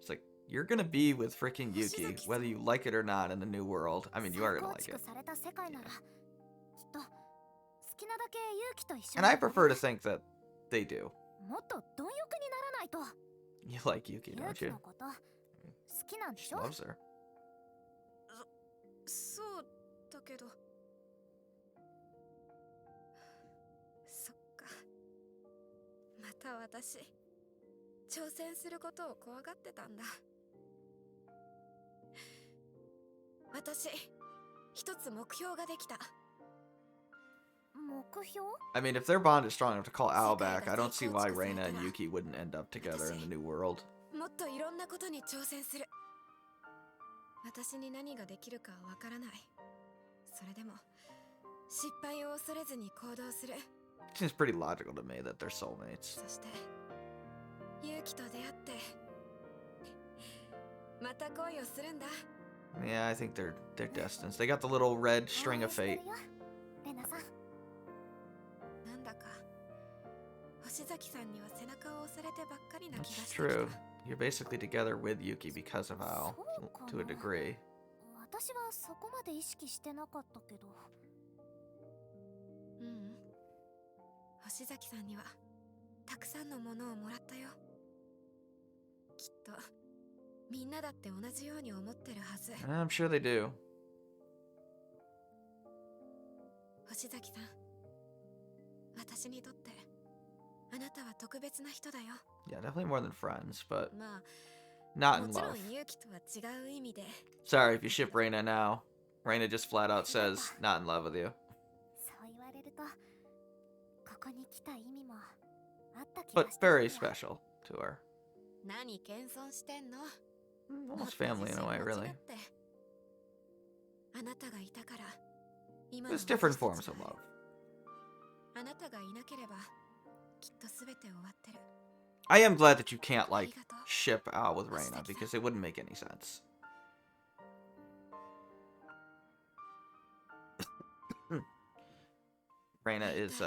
It's like you're gonna be with freaking Yuki, whether you like it or not, in the new world. I mean, you are gonna like it. And I prefer to think that they do. You like Yuki, don't you? She loves her. そうだけど。そっか。また私、挑戦することを怖がってたんだ。私、一つ目標ができた。I mean, if their bond is strong enough to call Ao back, I don't see why Reina and Yuki wouldn't end up together in the new world. もっといろんなことに挑戦する。私に何ができるかわからない。それでも失敗を恐れずに行動する。It seems pretty logical to me that they're soulmates. そして勇気と出会ってまた恋をするんだ。Yeah, I think they're destined. They got the little red string of fate. なんだか星崎さんには背中を押されてばっかりな気がして That's きた。 true. You're basically together with Yuki because of Ao, to a degree. 私はそこまで意識してなかったけど。うん。星崎さんにはたくさんのものをもらったよ。きっとみんなだって同じように思ってるはず。I'm sure they do. 星崎さん、私にとってあなたは特別な人だよ。Yeah, definitely more than friends, but まあ、 not も in ちろ love. ん勇気とは違う意味で。 Sorry if you ship Reina now. Reina just flat out says not in love with you. そう言われるとここに来た意味もあった気 But がしたんだ very よ。 special to her. 何謙遜してんの？ Almost family in a way, really. あなたがいたから今 There's different forms of love. あなたがいなければきっとすべて終わってる。 I am glad that you can't, like, ship Ao with Reina, because it wouldn't make any sense. Reina is,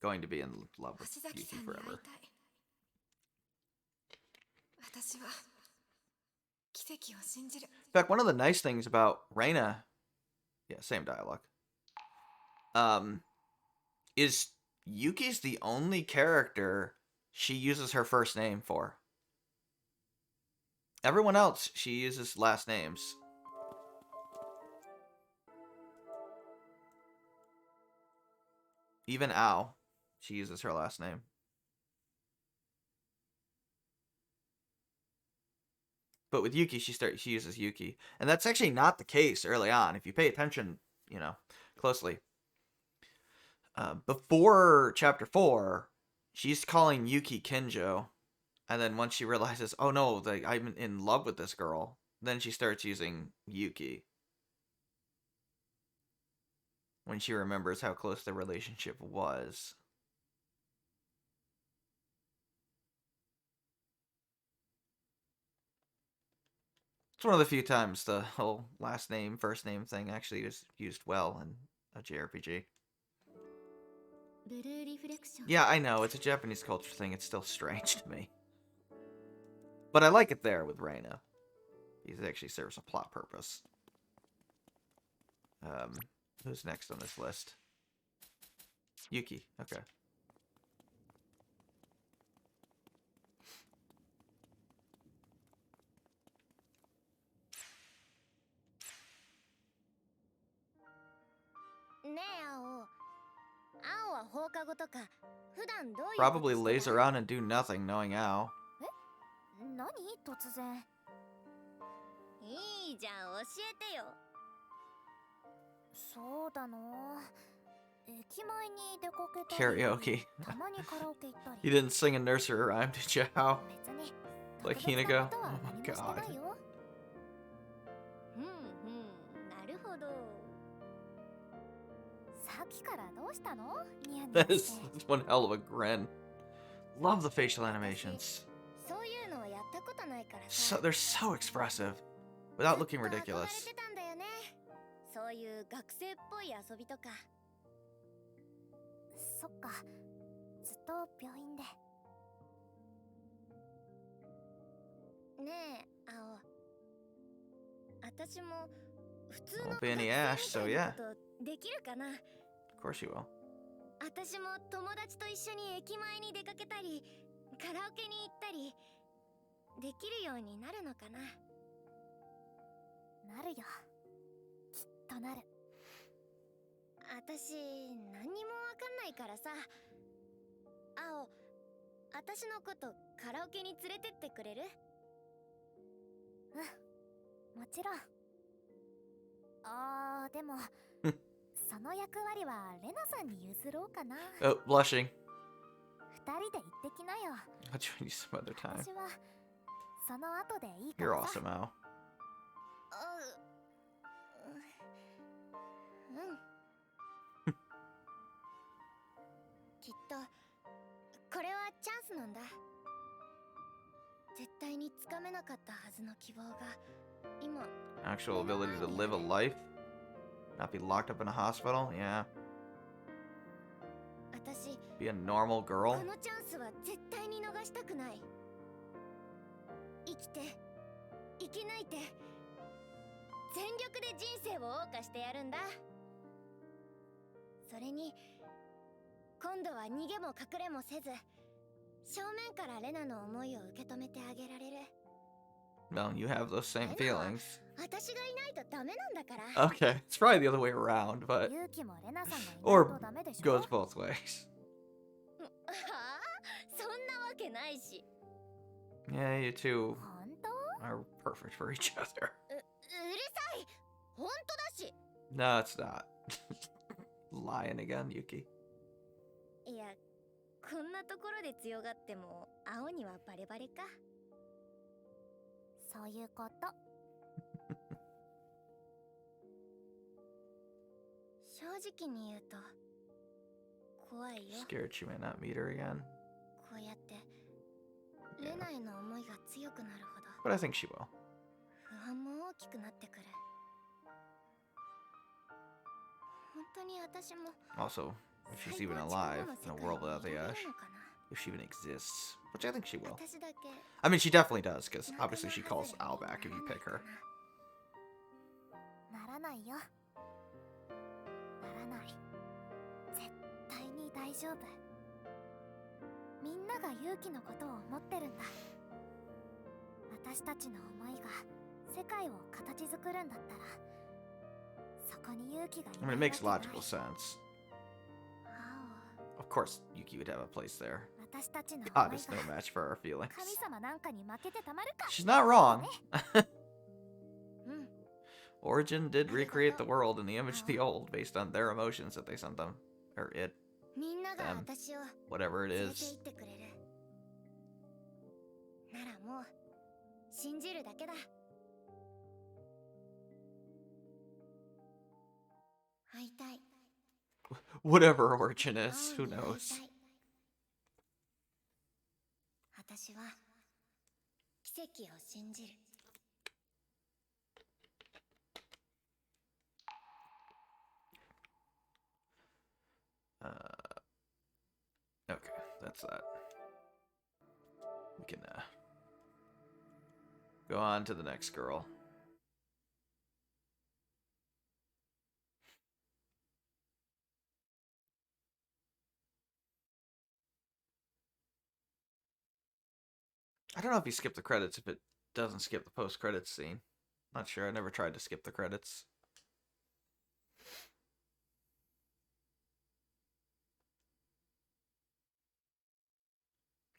going to be in love with 星崎 Yuki さんに会い forever. たい。私は奇跡を信じる。 In fact, one of the nice things about Reina, yeah, same dialogue, is Yuki's the only character she uses her first name for. Everyone else, she uses last names. Even Ao, she uses her last name. But with Yuki, she uses Yuki. And that's actually not the case early on. If you pay attention, you know, closely. Before Chapter 4, she's calling Yuki Kinjo. And then once she realizes, oh no, I'm in love with this girl, then she starts using Yuki. When she remembers how close the relationship was. It's one of the few times the whole last name, first name thing actually is used well in a JRPG. ブルーリフレクション。 Yeah, I know, it's a Japanese culture thing, it's still strange to me. But I like it there with Reina. It actually serves a plot purpose. Who's next on this list? Yuki, okay. Probably lays around and do nothing, knowing Ao. 何突然。いいじゃん、教えてよ。そうだな。駅前に出かけたり。 Karaoke. たまにカラオケ行ったり。 You didn't sing a nursery rhyme, did you, Ao? 別に Like 特別な Hinago? ことは Oh 何 my もして god. ないよ。なるほど。さっきからどうしたの？ニヤニヤ That し is て。 that's one hell of a grin. Love the facial animations. そういうのをやったことないからさ。 So they're so expressive, without looking ずっと憧 ridiculous. れてたんだよね。そういう学生っぽい遊びとか。そっか。ずっと病院で。ねえ、青。私も普通の Won't 学 be 生 any み Ash, た so い yeah. なことできるかな。 Of course you will. 私も友達と一緒に駅前に出かけたり、カラオケに行ったりできるようになるのかな。なるよ。きっとなる。私何にもわかんないからさ。青、私のことカラオケに連れてってくれる？うん、もちろん。でもその役割はレナさんに譲ろうかな。 Oh, blushing. 二人で行ってきなよ。 I'll join you some other time. 私はその後でいいか You're らさ。 awesome, Ao. きっとこれはチャンスなんだ。絶対につかめなかったはずの希望が今。 Actual ability to live a life? Not be locked up in a hospital? Yeah. 私 Be a normal こ girl? のチャンスは絶対に逃したくない。生きて生き抜いて全力で人生を謳歌してやるんだ。それに今度は逃げも隠れもせず正面からレナの思いを受け止めてあげられる。 Well, you have those same feelings. 私がいないとダメなんだから。 Okay, it's probably the other way around, but 勇気もレナさんがいない Or とダメでしょ。 goes both ways. はあ、そんなわけないし。 Yeah, you two 本当？ are perfect for each other. うるさい。本当だし。 No, it's not. Lying again, Yuki. いや、こんなところで強がっても青にはバレバレか。そういうこと。正直に言うと怖いよ。 Scared she may not meet her again. こうやってレナへの思いが強くなるほど But I think she will. 不安も大きくなってくる。本当に私も Also, if she's even alive in a world without the Ash. If she even exists. Which I think she will. 私だけ I mean, she definitely does, because obviously she calls Al back if you pick her. ならないよ。ならない。絶対に大丈夫。みんなが勇気のことを思ってるんだ。私たちの思いが世界を形作るんだったら、そこに勇気がい I な mean, い it わ makes けない。 logical sense. 青 Of course, Yuki would have a place there. 私たちの God 思い is no が match for our feelings. 神様なんかに負けてたまるか。 She's not wrong. うん。 Origin did recreate the world in the image of the old based on their emotions that they sent them. Or it. みんなが Them. 私を Whatever it 連れて行 is. ってくれる。ならもう信じるだけだ。会いたい。 Whatever Origin is. 青 Who に会い knows? たい。私は奇跡を信じる。Okay, that's that. We can go on to the next girl. I don't know if you skip the credits if it doesn't skip the post-credits scene. Not sure. I never tried to skip the credits.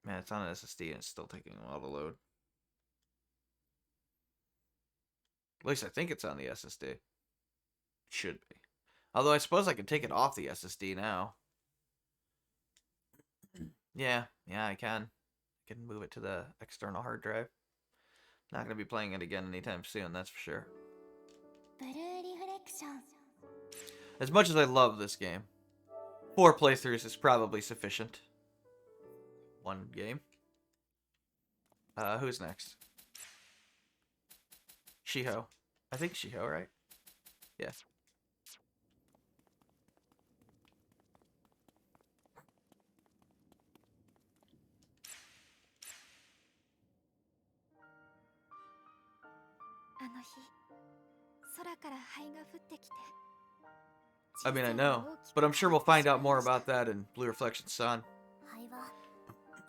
Man, it's on an SSD and it's still taking a while to load. At least I think it's on the SSD. It should be. Although I suppose I can take it off the SSD now. Yeah, I can. I can move it to the external hard drive. Not going to be playing it again anytime soon, that's for sure. ブルーリフレクション。 As much as I love this game, 4 playthroughs is probably sufficient. 1 game. Who's next? Shiho. I think Shiho, right? Yeah. あの日、空から灰が降ってきて。 I mean, I know, but I'm sure we'll find out more about that in Blue Reflection Sun. 灰は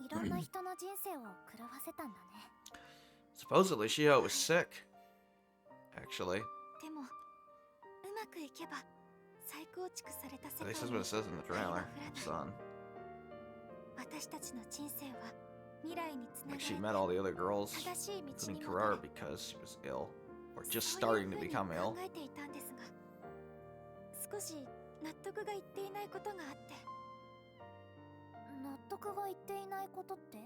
いろんな人の人生を狂わせたんだね。 Supposedly, Shiho was sick. Actually. でも、うまくいけば再構築された世 At 界 least that's に what it says in the trailer. Sun. 私たちの人生は未来につな Like が she met all the other girls, 正しい道 including に Karara, 戻る because she was ill. Or そう just いう starting to ふうに become 考 ill. えていたんですが、少し納得がいっていないことがあって。納得がいっていないことって？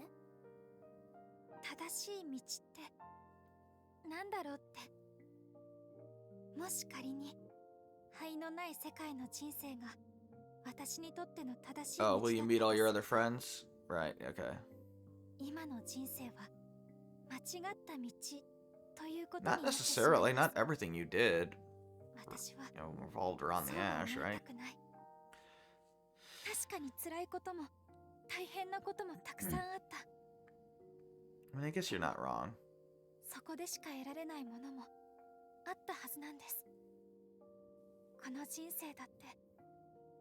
正しい道ってなんだろうって。もし仮に灰のない世界の人生が私にとっての正しい道だ Oh, った will you と meet all your す other friends? Right, okay. 今の人生は間違った道ということにな Not ってしまい necessarily, ます not everything you did, 私は revolved around the そう ash, 思い right? たくない。確かに辛いことも大変なこともたくさんあった。 I mean, I guess you're not wrong. そこでしか得られないものもあったはずなんです。この人生だって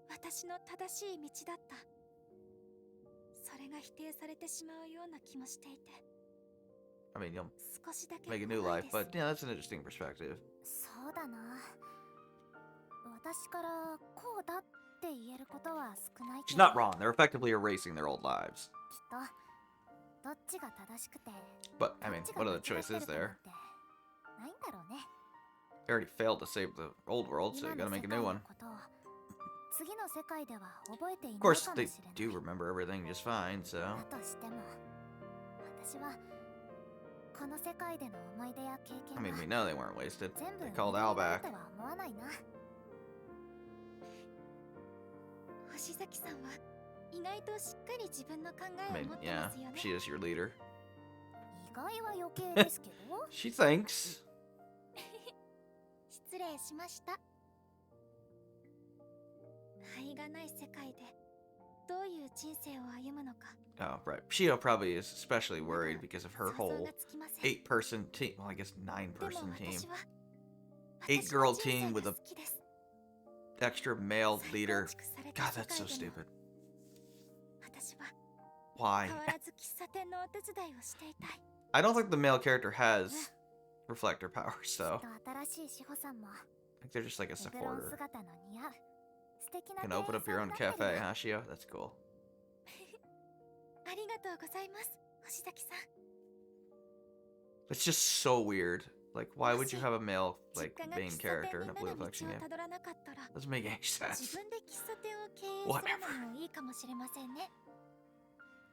私の正しい道だった。それが否定されてしまうような気もしていて。 I mean, you'll 少しだけ make a new 怖い life, です。 but yeah, that's an interesting perspective. そうだな。私からこうだって言えることは少ないけ She's ど。 not wrong. They're effectively erasing their old lives. きっとどっちが正しくて、 But, I ど mean, っちが what 間違 other って choice る is かなん there? てないんだろうね。 They already failed to save the old world, so you 今 gotta の make 世 a 界 new の one. ことを次の世界では覚えていな Of い course, かも they しれない do remember everything just fine, so. だとしても私はこの世界での思い出や経 I 験 mean, が we know they weren't wasted. 全部 They 無 called 駄 Al になる back. とは思わないな。星崎さんは意外としっかり自分の考 I えを mean, 持って yeah, ますよね。 she is your leader. 意外は余計ですけど。 She thinks. 失礼しました。灰がない世界でどういう人生を歩むのか Oh, right. Shido probably is especially worried because of her 想像 whole がつきません。 8-person team. Well, I guess 9-person でも team. 私は 8-girl team with 私 a は人生が好きです。 extra male 再 leader. 構築された God, 世 that's 界 so でも stupid. 私は Why? 変わらず喫茶店のお手伝いをしていたい。 I don't think the male character has reflector powers, きっ though. と新しい志保さんも I think they're just like a エプロン supporter. 姿の似合う素敵 You な can 店 open 員 up さ your ん own になってる cafe, よ。 huh, Shio? That's cool. ありがとうございます、星崎さん。 It's just so weird. Like, why would you have a male, 実 like, 家が main 喫茶 character 店 in に a な Blue る道を Reflection game? たどらなかったら Doesn't make any 自 sense. 分で喫茶店を経営するのもいいかもしれませんね。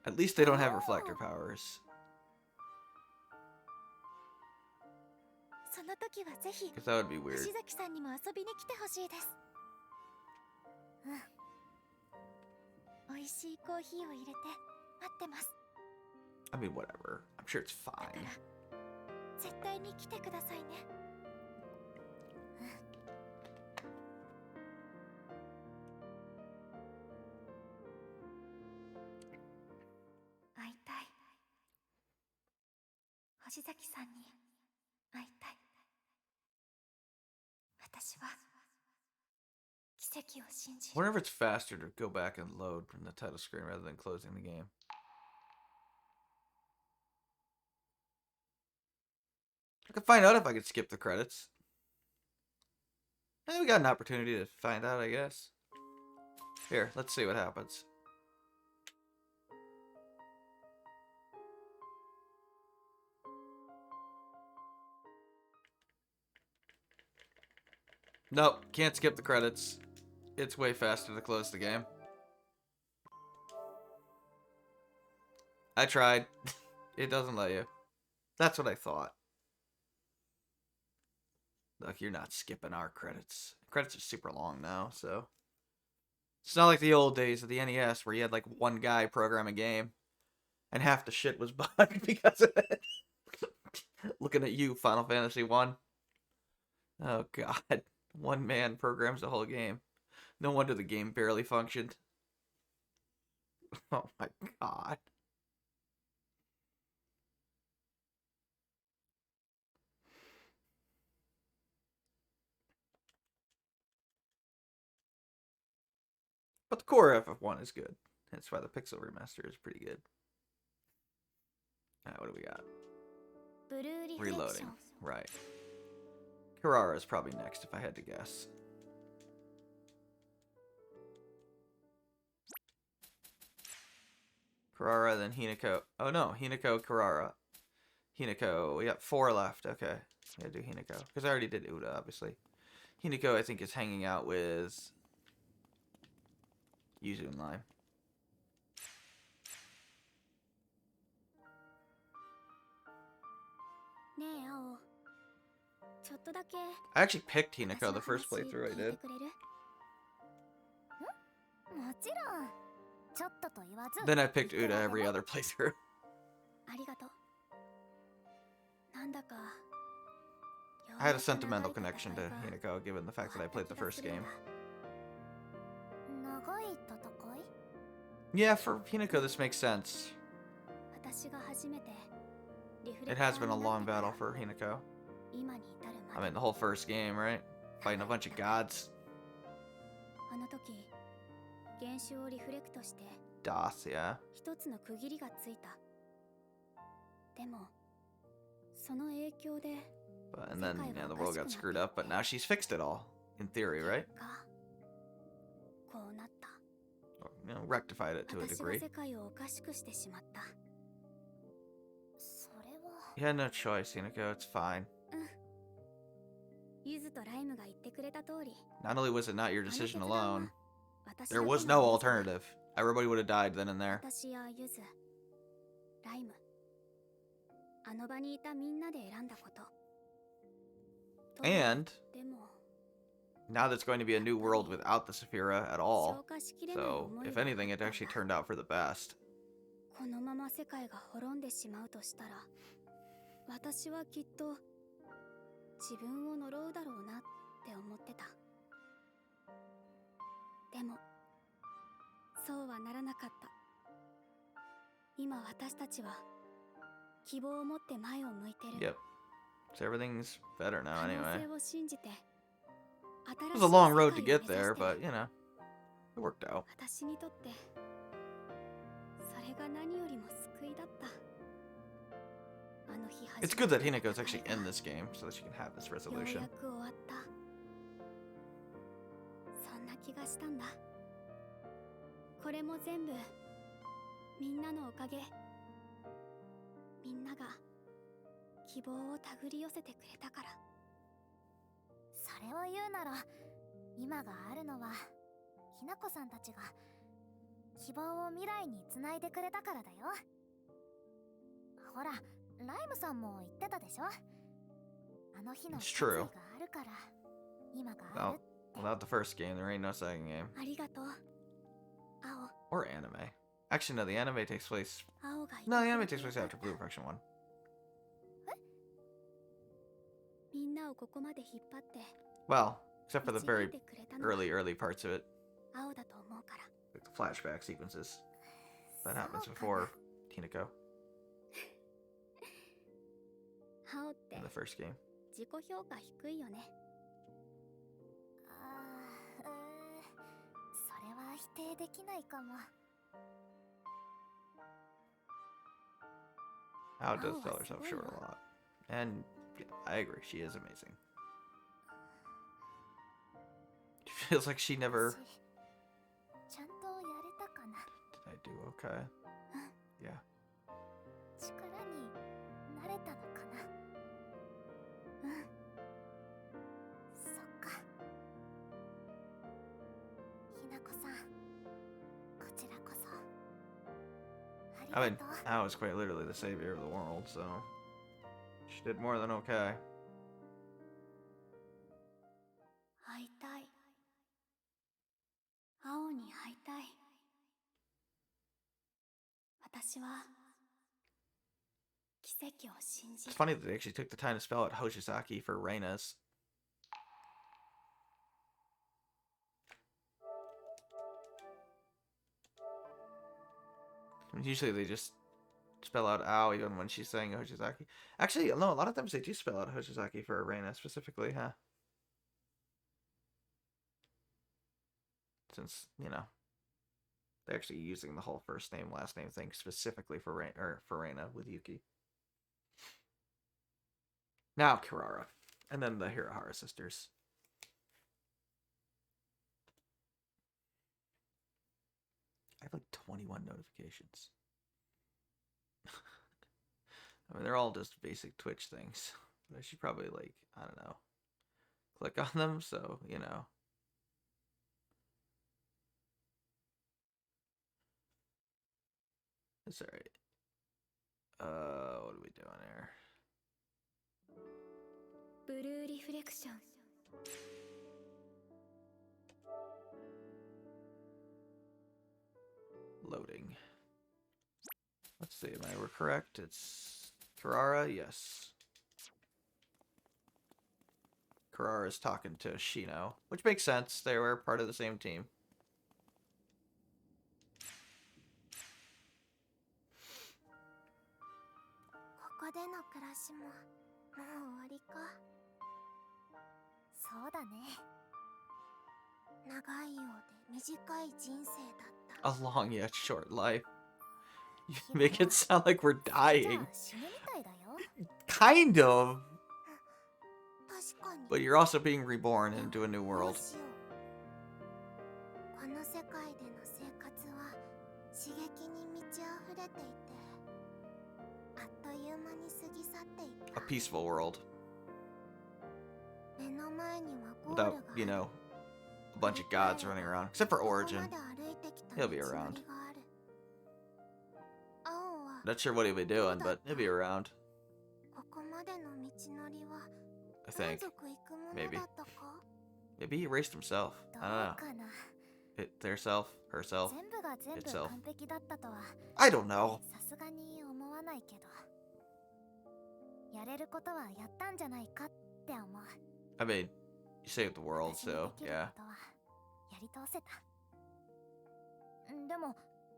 At least they don't have reflector powers. その時はぜひ Because that would be weird. 星崎さんにも遊びに来てほしいです。美味しいコーヒーを入れて待ってます。 I mean, whatever. I'm sure it's だか fine. ら絶対に来てくださいね。会いたい。星崎さんに会いたい。私は奇跡を信じ I る。 wonder if it's faster to go back and load from the title screen rather than closing the game. I could find out if I could skip the credits. We got an opportunity to find out, I guess. Here, let's see what happens. Nope, can't skip the credits. It's way faster to close the game. I tried. It doesn't let you. That's what I thought. Look, you're not skipping our credits. Credits are super long now, so. It's not like the old days of the NES where you had like one guy program a game and half the shit was bugged because of it. Looking at you, Final Fantasy 1. Oh god. One man programs the whole game. No wonder the game barely functioned. Oh my god. But the core FF1 is good. That's why the Pixel Remaster is pretty good. Alright, what do we got? ブルーリフレクショ Reloading. ン。 Right. Karara is probably next if I had to guess. Karara, then Hinako. Oh no, Hinako, Karara. Hinako, we got 4 left. Okay, we gotta do Hinako. Because I already did Uda, obviously. Hinako, I think, is hanging out with Yuzu and Lime. ねえ、青。ちょっとだけ I actually picked 私 Hinako の the first 話 playthrough I 聞いて did. くれる？もちろん。ちょっとと言わず。 Then I picked いくら Uda でも every other playthrough. ありがとう。なんだか。 I had a sentimental connection to Hinako given the fact that I played the first game. 長い戦い？ Yeah, for Hinako this makes sense. 私が初めてリフレ It クタ has ー been a にな long ってから battle for Hinako. 今に至る I まで mean, the whole first game, right? Fighting a bunch of gods. あの時原種をリフレクトして DOS, yeah. 一つの区切りがついた。でもその影響で But, and then, yeah, the world got screwed up, but now she's fixed it all. In theory, right? がこうなった。 Or, you know, rectified it to a 私が degree. 世界をおかしくしてしまった。それは You had no choice, Hinako. It's fine. ゆずとライムが言ってくれた通り、 Not only was it not your あの決 decision 断は alone, There was no alternative. Everybody would have died then and there. 私やゆず、ライム、あの場にいたみんなで選んだこと。 And でも now there's going to be a new world without the Saphira at all. So, if anything, it actually turned out for the best. このまま世界が滅んでしまうとしたら、私はきっと自分を呪うだろうなって思ってた。でもそうはならなかった。今私たちは希望を持って前を向いてる。 Yep. So everything's better now 可能 anyway. 性を信じて It was a long road to get there, but you know, it worked out. 私にとってそれが何よりも救いだった。あの日 It's good that Hinako's actually in this game so that she can have this resolution. ようやく終わった。そんな気がしたんだ。これも全部みんなのおかげ。みんなが希望を手繰り寄せてくれたから。それを言うなら、今があるのはひなこさんたちが希望を未来につないでくれたからだよ。ほら、ライムさんも言ってたでしょ。あの日の決意があるから今があるって。 Without the first game, there ain't no second game. ありがとう、青。 Or anime. Actually, no, the anime takes place... 青が No, the anime takes place after Blue Perfection 1. みんなをここまで引っ張って Well, except for the very 導いてくれたのは early parts of it. 青だと思うから。 Like the flashback sequences. That happens before Hinako 青って in the first game. 自己評価低いよね。それは否定できないかも。 Ao does sell herself short a lot. And yeah, I agree, she is amazing. She feels like she never... ちゃんとやれたかな。 Did I do okay? Yeah. 力になれたのかな。うん。そっか。ひなこさん、こちらこそ。あ I り mean, がとう。 Ao is quite literally the savior of the world, so... She did more than okay. 会いたい。青に会いたい。私は奇跡を信じ It's る。 funny that they actually took the time to spell out Hoshizaki for Reina's. Usually they just spell out Ao even when she's saying Hoshizaki. Actually, no, a lot of times they do spell out Hoshizaki for Reina specifically, huh? Since, you know, they're actually using the whole first name, last name thing specifically for Reina with Yuki. Now Kirara. And then the Hirahara sisters. I have like 21 notifications. I mean, they're all just basic Twitch things. But I should probably, like, I don't know, click on them, so, you know. It's alright. What are we doing here? ブルーリフレクション。 Loading. Let's see, am I correct? It's Kirara, yes. Kirara is talking to Shino, which makes sense. They were part of the same team. ここでの暮らしももう終わりか。そうだね。長いようで短い人生だった。 A long yet short life. You make it sound like we're じゃあ dying. 死ぬみたいだよ。 Kind of. 確かに。 But you're also being reborn into a new どう world. しよう。この世界での生活は刺激に満ち溢れていて、あっという間に過ぎ去っていった。 A peaceful world. 目の前にはゴール Without, があ you る。 know, a bunch of gods running around, except for Origin. He'll be around. Not sure what he'll be doing, but he'll be around. I think. Maybe. Maybe he erased himself. I don't know. Their self, herself, itself. I don't know. I mean, you saved the world, so yeah.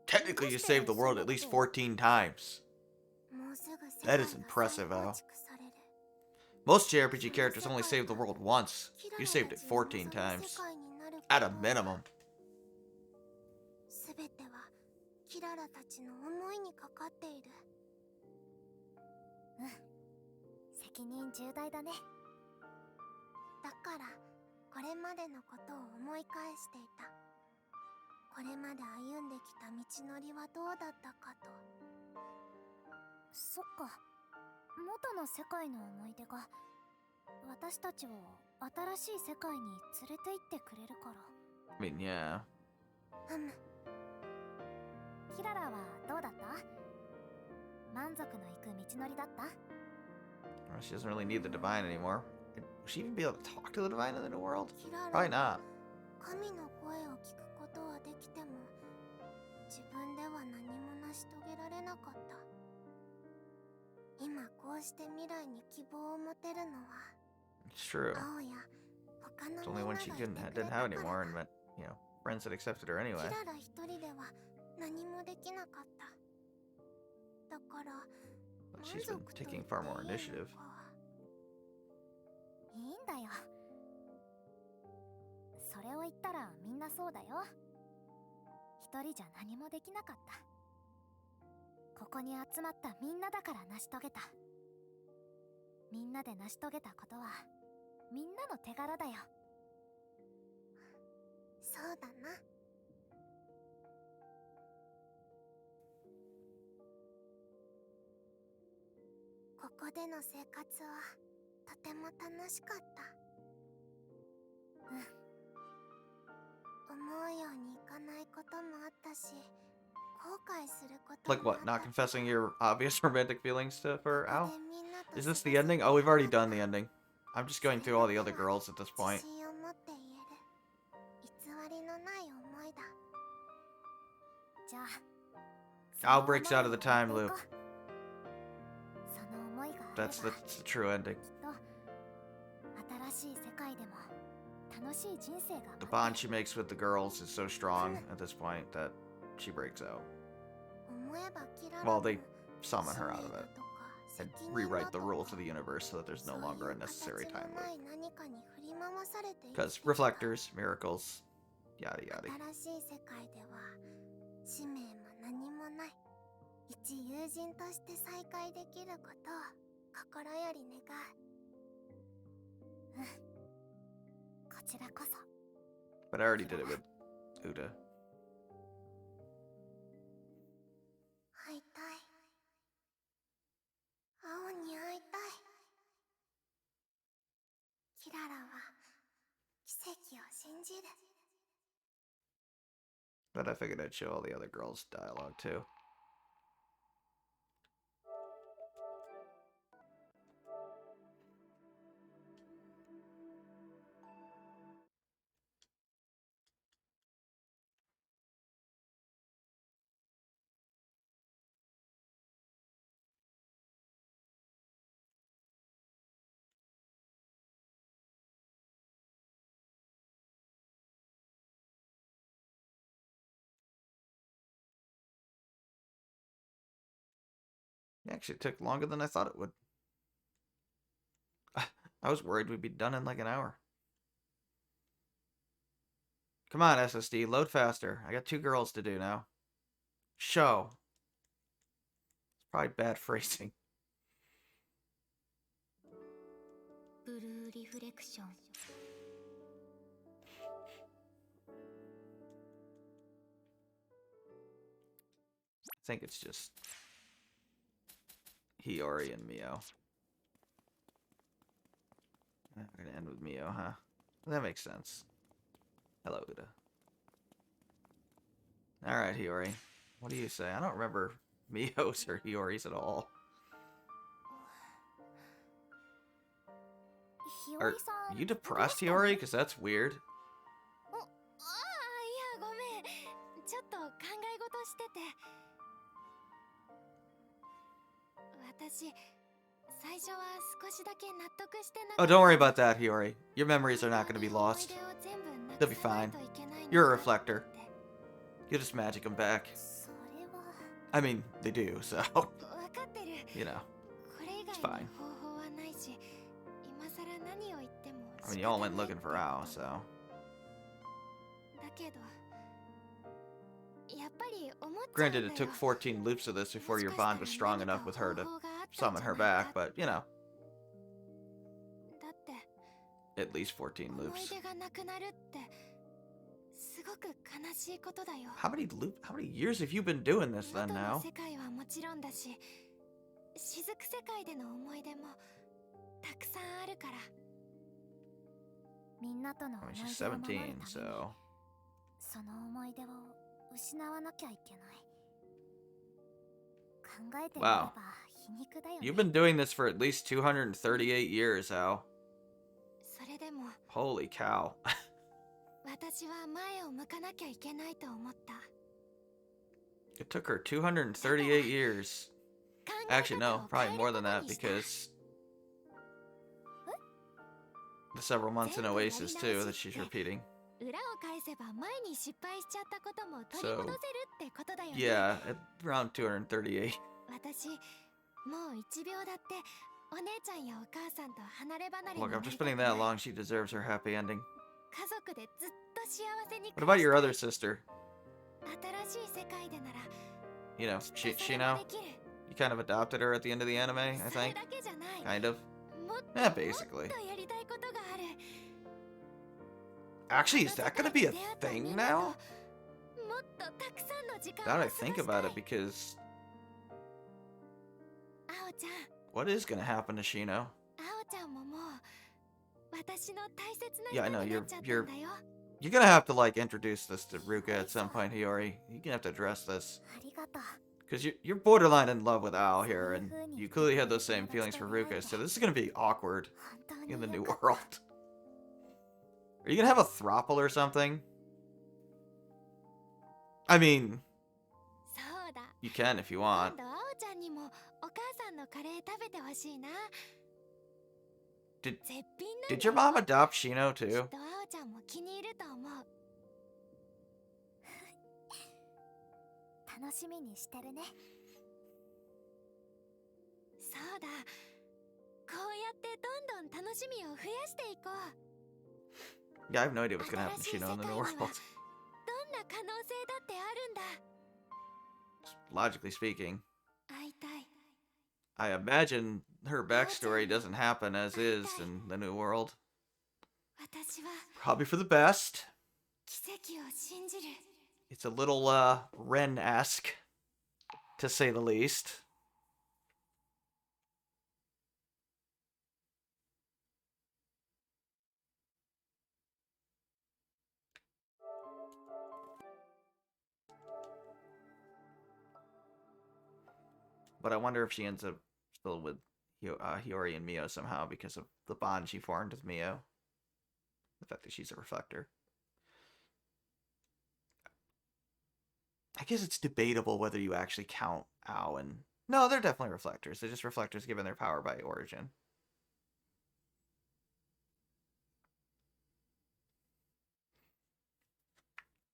Technically, you saved the world at least 14 times. That is impressive, Al. Most JRPG characters only save the world once. You saved it 14 times. At a minimum. 全てはキララたちの思いにかかっている。うん、責任重大だね。だからこれまでのことを思い返していた。これまで歩んできた道のりはどうだったかと。そっか、元の世界の思い出が私たちを新しい世界に連れて行ってくれるから。I mean, yeah. キララはどうだった？満足のいく道のりだった？ Well, she doesn't really need the divine anymore. Will she even be able to talk to the divine in the new world? Probably not. 神の声を聞くことはできても、自分では何も成し遂げられなかった。今こうして未来に希望を持てるのは、 It's true. 青や他の It's only みん when なが she いてくれ didn't た have から anymore だ。and met, you know, friends that accepted her anyway. キララ一人では何もできなかった。だから、 But she's been taking far more initiative. いいんだよ。それを言ったらみんなそうだよ。一人じゃ何もできなかった。ここに集まったみんなだから成し遂げた。みんなで成し遂げたことはみんなの手柄だよ。そうだな。ここでの生活はとても楽しかった。うん。思うようにいかないこともあったし、後悔することも Like あっ what? た。 Not confessing your obvious romantic feelings for ここ Al? でみんなと Is this 過 the ごす ending? こ Oh, と we've already が done the ending. I'm just going through all the other girls at this point. 自信を持って言える。偽りのない思いだ。じゃあ、 Al breaks out of the time loop. その思いがあれば That's the true ending. きっと新しい世界でも楽しい人生が The 待 bond って she makes with the girls is so strong at this point that she breaks out. 思えばキララ Well, も they summon her out of 使命だ it とか and 責任 rewrite だ the と rules か of the universe so that there's no そういう longer a necessary 形 time のな loop. い何かに振り回されて生き Because てきた。 reflectors, miracles, yada yada. 新しい世界では使命も何もない。一友人として再会できることを心より願う。うん。こちらこそ。 But I already did it with Uda. 会いたい。青に会いたい。キララは奇跡を信じる。 But I figured I'd show all the other girls' dialogue too. Actually, it took longer than I thought it would. I was worried we'd be done in like an hour. Come on, SSD, load faster. I got 2 girls to do now. Show. It's probably bad phrasing. ブルーリフレクション。 I think it's just Hiyori and Mio. We're gonna end with Mio, huh? That makes sense. Hello, Uda. Alright, Hiyori. What do you say? I don't remember Miyo's or Hiyori's at all. Are ひよりさん you どう depressed, したの？ Hiyori? Because that's weird. ああ、いやごめん。ちょっと考え事してて。私、最初は少しだけ納得してなか Oh, った。 don't worry about that, Hiyori. Your memories are not going to be 思い lost. 出を全部な They'll く be さない fine. といけないの You're a か reflector. って。 You'll just magic them back. それは I mean, they do, so, わかってる。 you know. これ以 It's 外 fine. に方法はないし、今さら何を言っても I mean, 仕 you 方 all ない went って looking こ for と。 Ao, so. だけど、やっぱり思っちゃうん Granted, だ it よ。 took 14 loops of this も before し your かしたら bond was strong 何か enough with her 方 to 法があったん summon じゃ her ない back, か。 but, you know, だって at least 14思い loops. 出がなくなるってすごく悲しいことだよ。 How many years have you been doing this 元 then の now? 世界はもちろんだし、雫世界での思い出もたくさんあるから。みんなとの I 思 mean, い she's 出を守るため 17, に so. その思い出を失わなきゃいけない。考えてみれば皮肉だよね。 You've been doing this for at least 238 years, Ao. それでも Holy cow. 私は前を向かなきゃいけないと思った。 It took her 238 years. 考え Actually, 方 no, を変 probably え more る than こと that にした。 because the several months in Oasis, too, that she's repeating. 裏を返せば前に失敗しちゃったことも取り So, 戻せるってことだよね。 yeah, at around 238. 私、もう1秒だってお姉ちゃんやお母さんと離れ離れに Look, な after りたく spending ない。 that long, she deserves her happy ending. 家族でずっと幸せに What 暮 about らし your た other い。 sister? 新しい世界でなら You know, きっとそれも Shino? できる。 You kind of adopted her at the end of the anime, I それ think. だけじゃない。 Kind of. もっと Yeah, basically. もっとやりたいことがある。 Actually, is that gonna be a thing now? もっとたくさんの時間 Now を that I 過ご think した about い。 it, because あおちゃん、 what is gonna happen to Shino? あおちゃんももう私の大切な Yeah, I 人 know, になっちゃったんだよ。 You're gonna have to, like, introduce this to Ruka at some point, Hiyori. You're gonna have to address this. ありがとう。 Because you're borderline in love with Ao here, and you clearly had those same feelings for Ruka, so this is gonna be awkward 本当に in the よ new かった。 world. Are you gonna have a throuple or something? I mean, そうだ。 you can if you 今 want. 度あおちゃんにもお母さんのカレー食べてほしいな。 Did 絶品なんだ Did よ。 your mom adopt Shino きっ too? とあおちゃんも気に入ると思う。楽しみにしてるね。そうだ。こうやってどんどん楽しみを増やしていこう。 Yeah, I have no idea what's gonna happen to Shino in the new world. どんな可能性だってあるんだ。 Logically speaking, 会いたい。 I imagine her backstory doesn't happen as is in the new world. 私は Probably for the best. 奇跡を信じる。 It's a little, Ren-esque, to say the least. But I wonder if she ends up still with Hiyori and Mio somehow because of the bond she formed with Mio. The fact that she's a reflector. I guess it's debatable whether you actually count Ao and... No, they're definitely reflectors. They're just reflectors given their power by origin.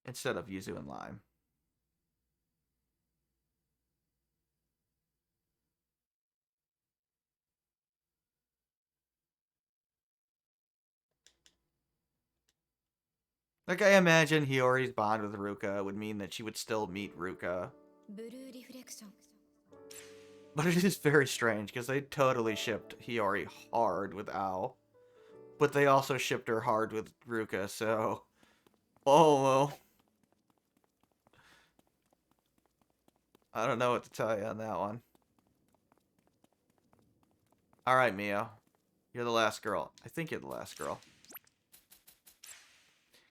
Instead of Yuzu and Lime. Like, I imagine Hiyori's bond with Ruka would mean that she would still meet Ruka. ブルーリフレクション。 But it is very strange, because they totally shipped Hiyori hard with Ao. But they also shipped her hard with Ruka, so... Oh, well. I don't know what to tell you on that one. Alright, Mio. You're the last girl. I think you're the last girl.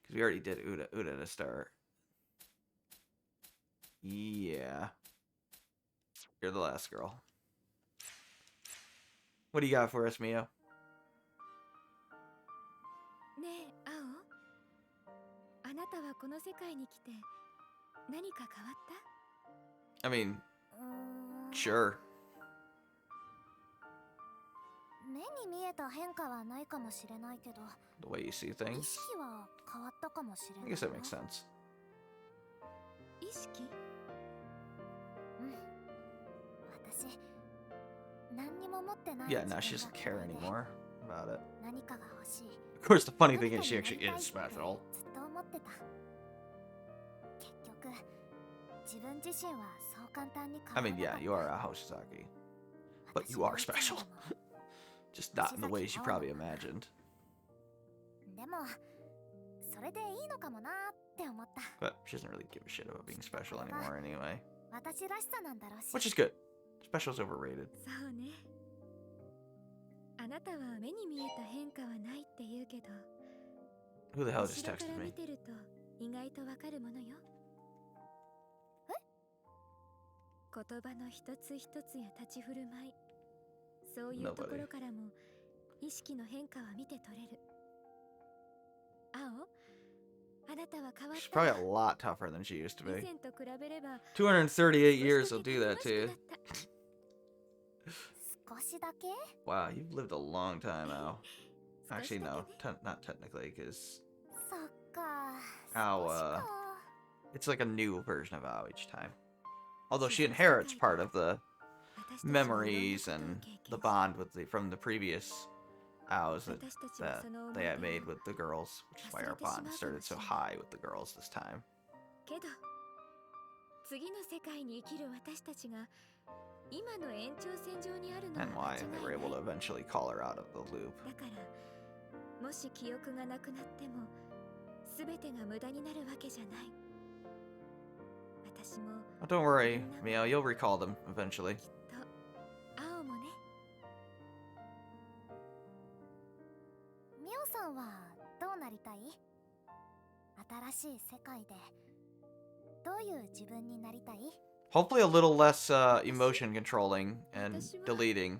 Because we already did Uda to start. Yeah. You're the last girl. What do you got for us, Mio? ねえ、青、あなたはこの世界に来て何か変わった？ I mean, うーん sure. 目に見えた変化はないかもしれないけど、 The way you see 意 things. 識は変わったかもしれ I ない guess that わ。 makes sense. 意識？うん。私、何にも持ってない Yeah, 自 now 分 she が doesn't 嫌 care いで、 anymore about it. 何かが欲しい。 Of course, the funny 何 thing か is に she なり actually たい is って special. ずっと思ってた。結局、自分自身はそう簡単に I 変わら mean, なか yeah, った。 you are a Hoshizaki. But 私 you はい are つまで special. も Just not in the ways you probably 星崎青のまま。 imagined. でも、それでいいのかもなーって思った。 But she doesn't really give a shit about being special anymore anyway. 私らしさなんだろうし。 Which is good. Special's overrated. そうね。あなたは目に見えた変化はないって言うけど、 Who the hell 後 just ろか texted ら見 me? てると意外とわかるものよ。言葉の一つ一つや立ち振る舞い、そういうところからも意識の変化は見て取れる。青、あなたは変わっ She's た probably わ。 a lot tougher than she used to 以 be. 前と比べれば 238 years 少 will しだけ do た that く to you. ましくなった。 少しだけ Wow, you've lived a long time, Al. 少し Actually, だ no, けね。 not technically, because そっか。 Ao, 少しか。 it's like a new version of Ao each time. Although she 自然世 inherits 界 part で of the 私たちはいろんな memories ことを and 経 the 験し、 bond with the from the previous Aos that, 私たちは that その思い they 出 had を made with the girls, which is why our 忘れてし bond まうか started もし so れない high with the girls this time. けど、次の世界に生きる私たちが今の延長線上にあるの And は why 間 they 違 were い able な to い。 eventually call her out of the loop. だからもし記憶がなくなっても全てが無駄になるわけじゃない。私も Oh, don't worry, Mio, you'll recall them eventually. きっと青もね。ミオさんはどうなりたい？新しい世界でどういう自分になりたい？ Hopefully a little less emotion controlling and deleting.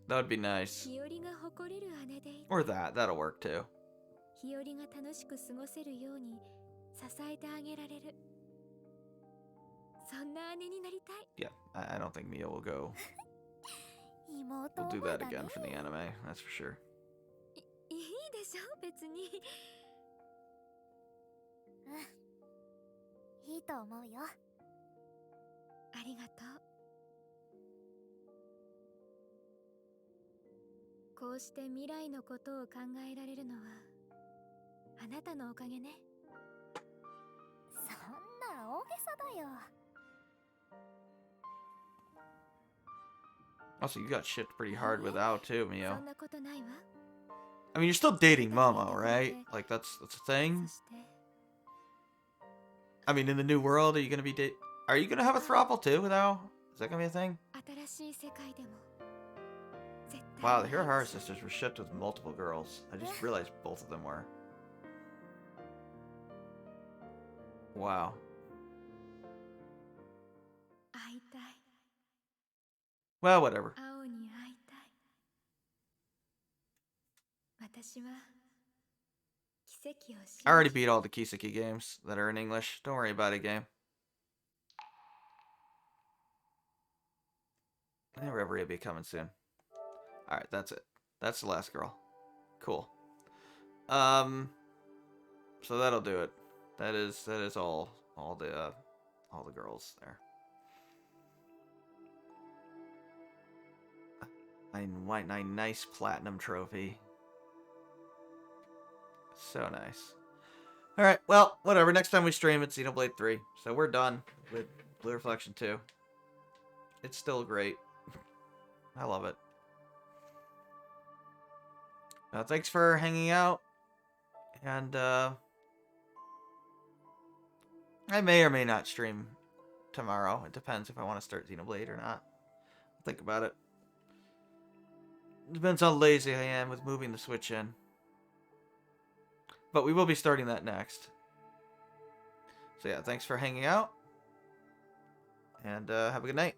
That would be nice. 日和が誇れる姉でいて、 Or that'll work too. 日和が楽しく過ごせるように支えてあげられる。そんな姉になりたい。 Yeah, I don't think Mio will go. 妹 We'll 思 do い that だね。 again for the anime, that's for sure. いいでしょ別に。いいと思うよ。ありがとう。こうして未来のことを考えられるのはあなたのおかげね。そんな大げさだよ。 Also, you got shipped pretty hard with Ao too, そ Mio. んなことないわ。 I mean, you're still dating Momo, right? Like that's a そ thing. して I mean, in the new world, are you gonna be Are you gonna have a throuple too with Ao? Is that gonna be a thing? 新しい世界でも絶対 Wow, に the 会える Hirahara し sisters were shipped with multiple girls. I just realized both of them were. Wow. 会いたい。 Well, whatever. 青に会いたい。私は奇跡を信 I already じ beat all the Kiseki games that are in English. Don't worry about it, game. And Reverie will be coming soon. Alright, that's it. That's the last girl. Cool. So that'll do it. That is all the girls there. A nice platinum trophy. So nice. Alright, well, whatever. Next time we stream, it's Xenoblade 3. So we're done with Blue Reflection 2. It's still great. I love it. Thanks for hanging out. And, I may or may not stream tomorrow. It depends if I want to start Xenoblade or not. I'll think about it. Depends how lazy I am with moving the Switch in. But we will be starting that next. So yeah, thanks for hanging out. And have a good night.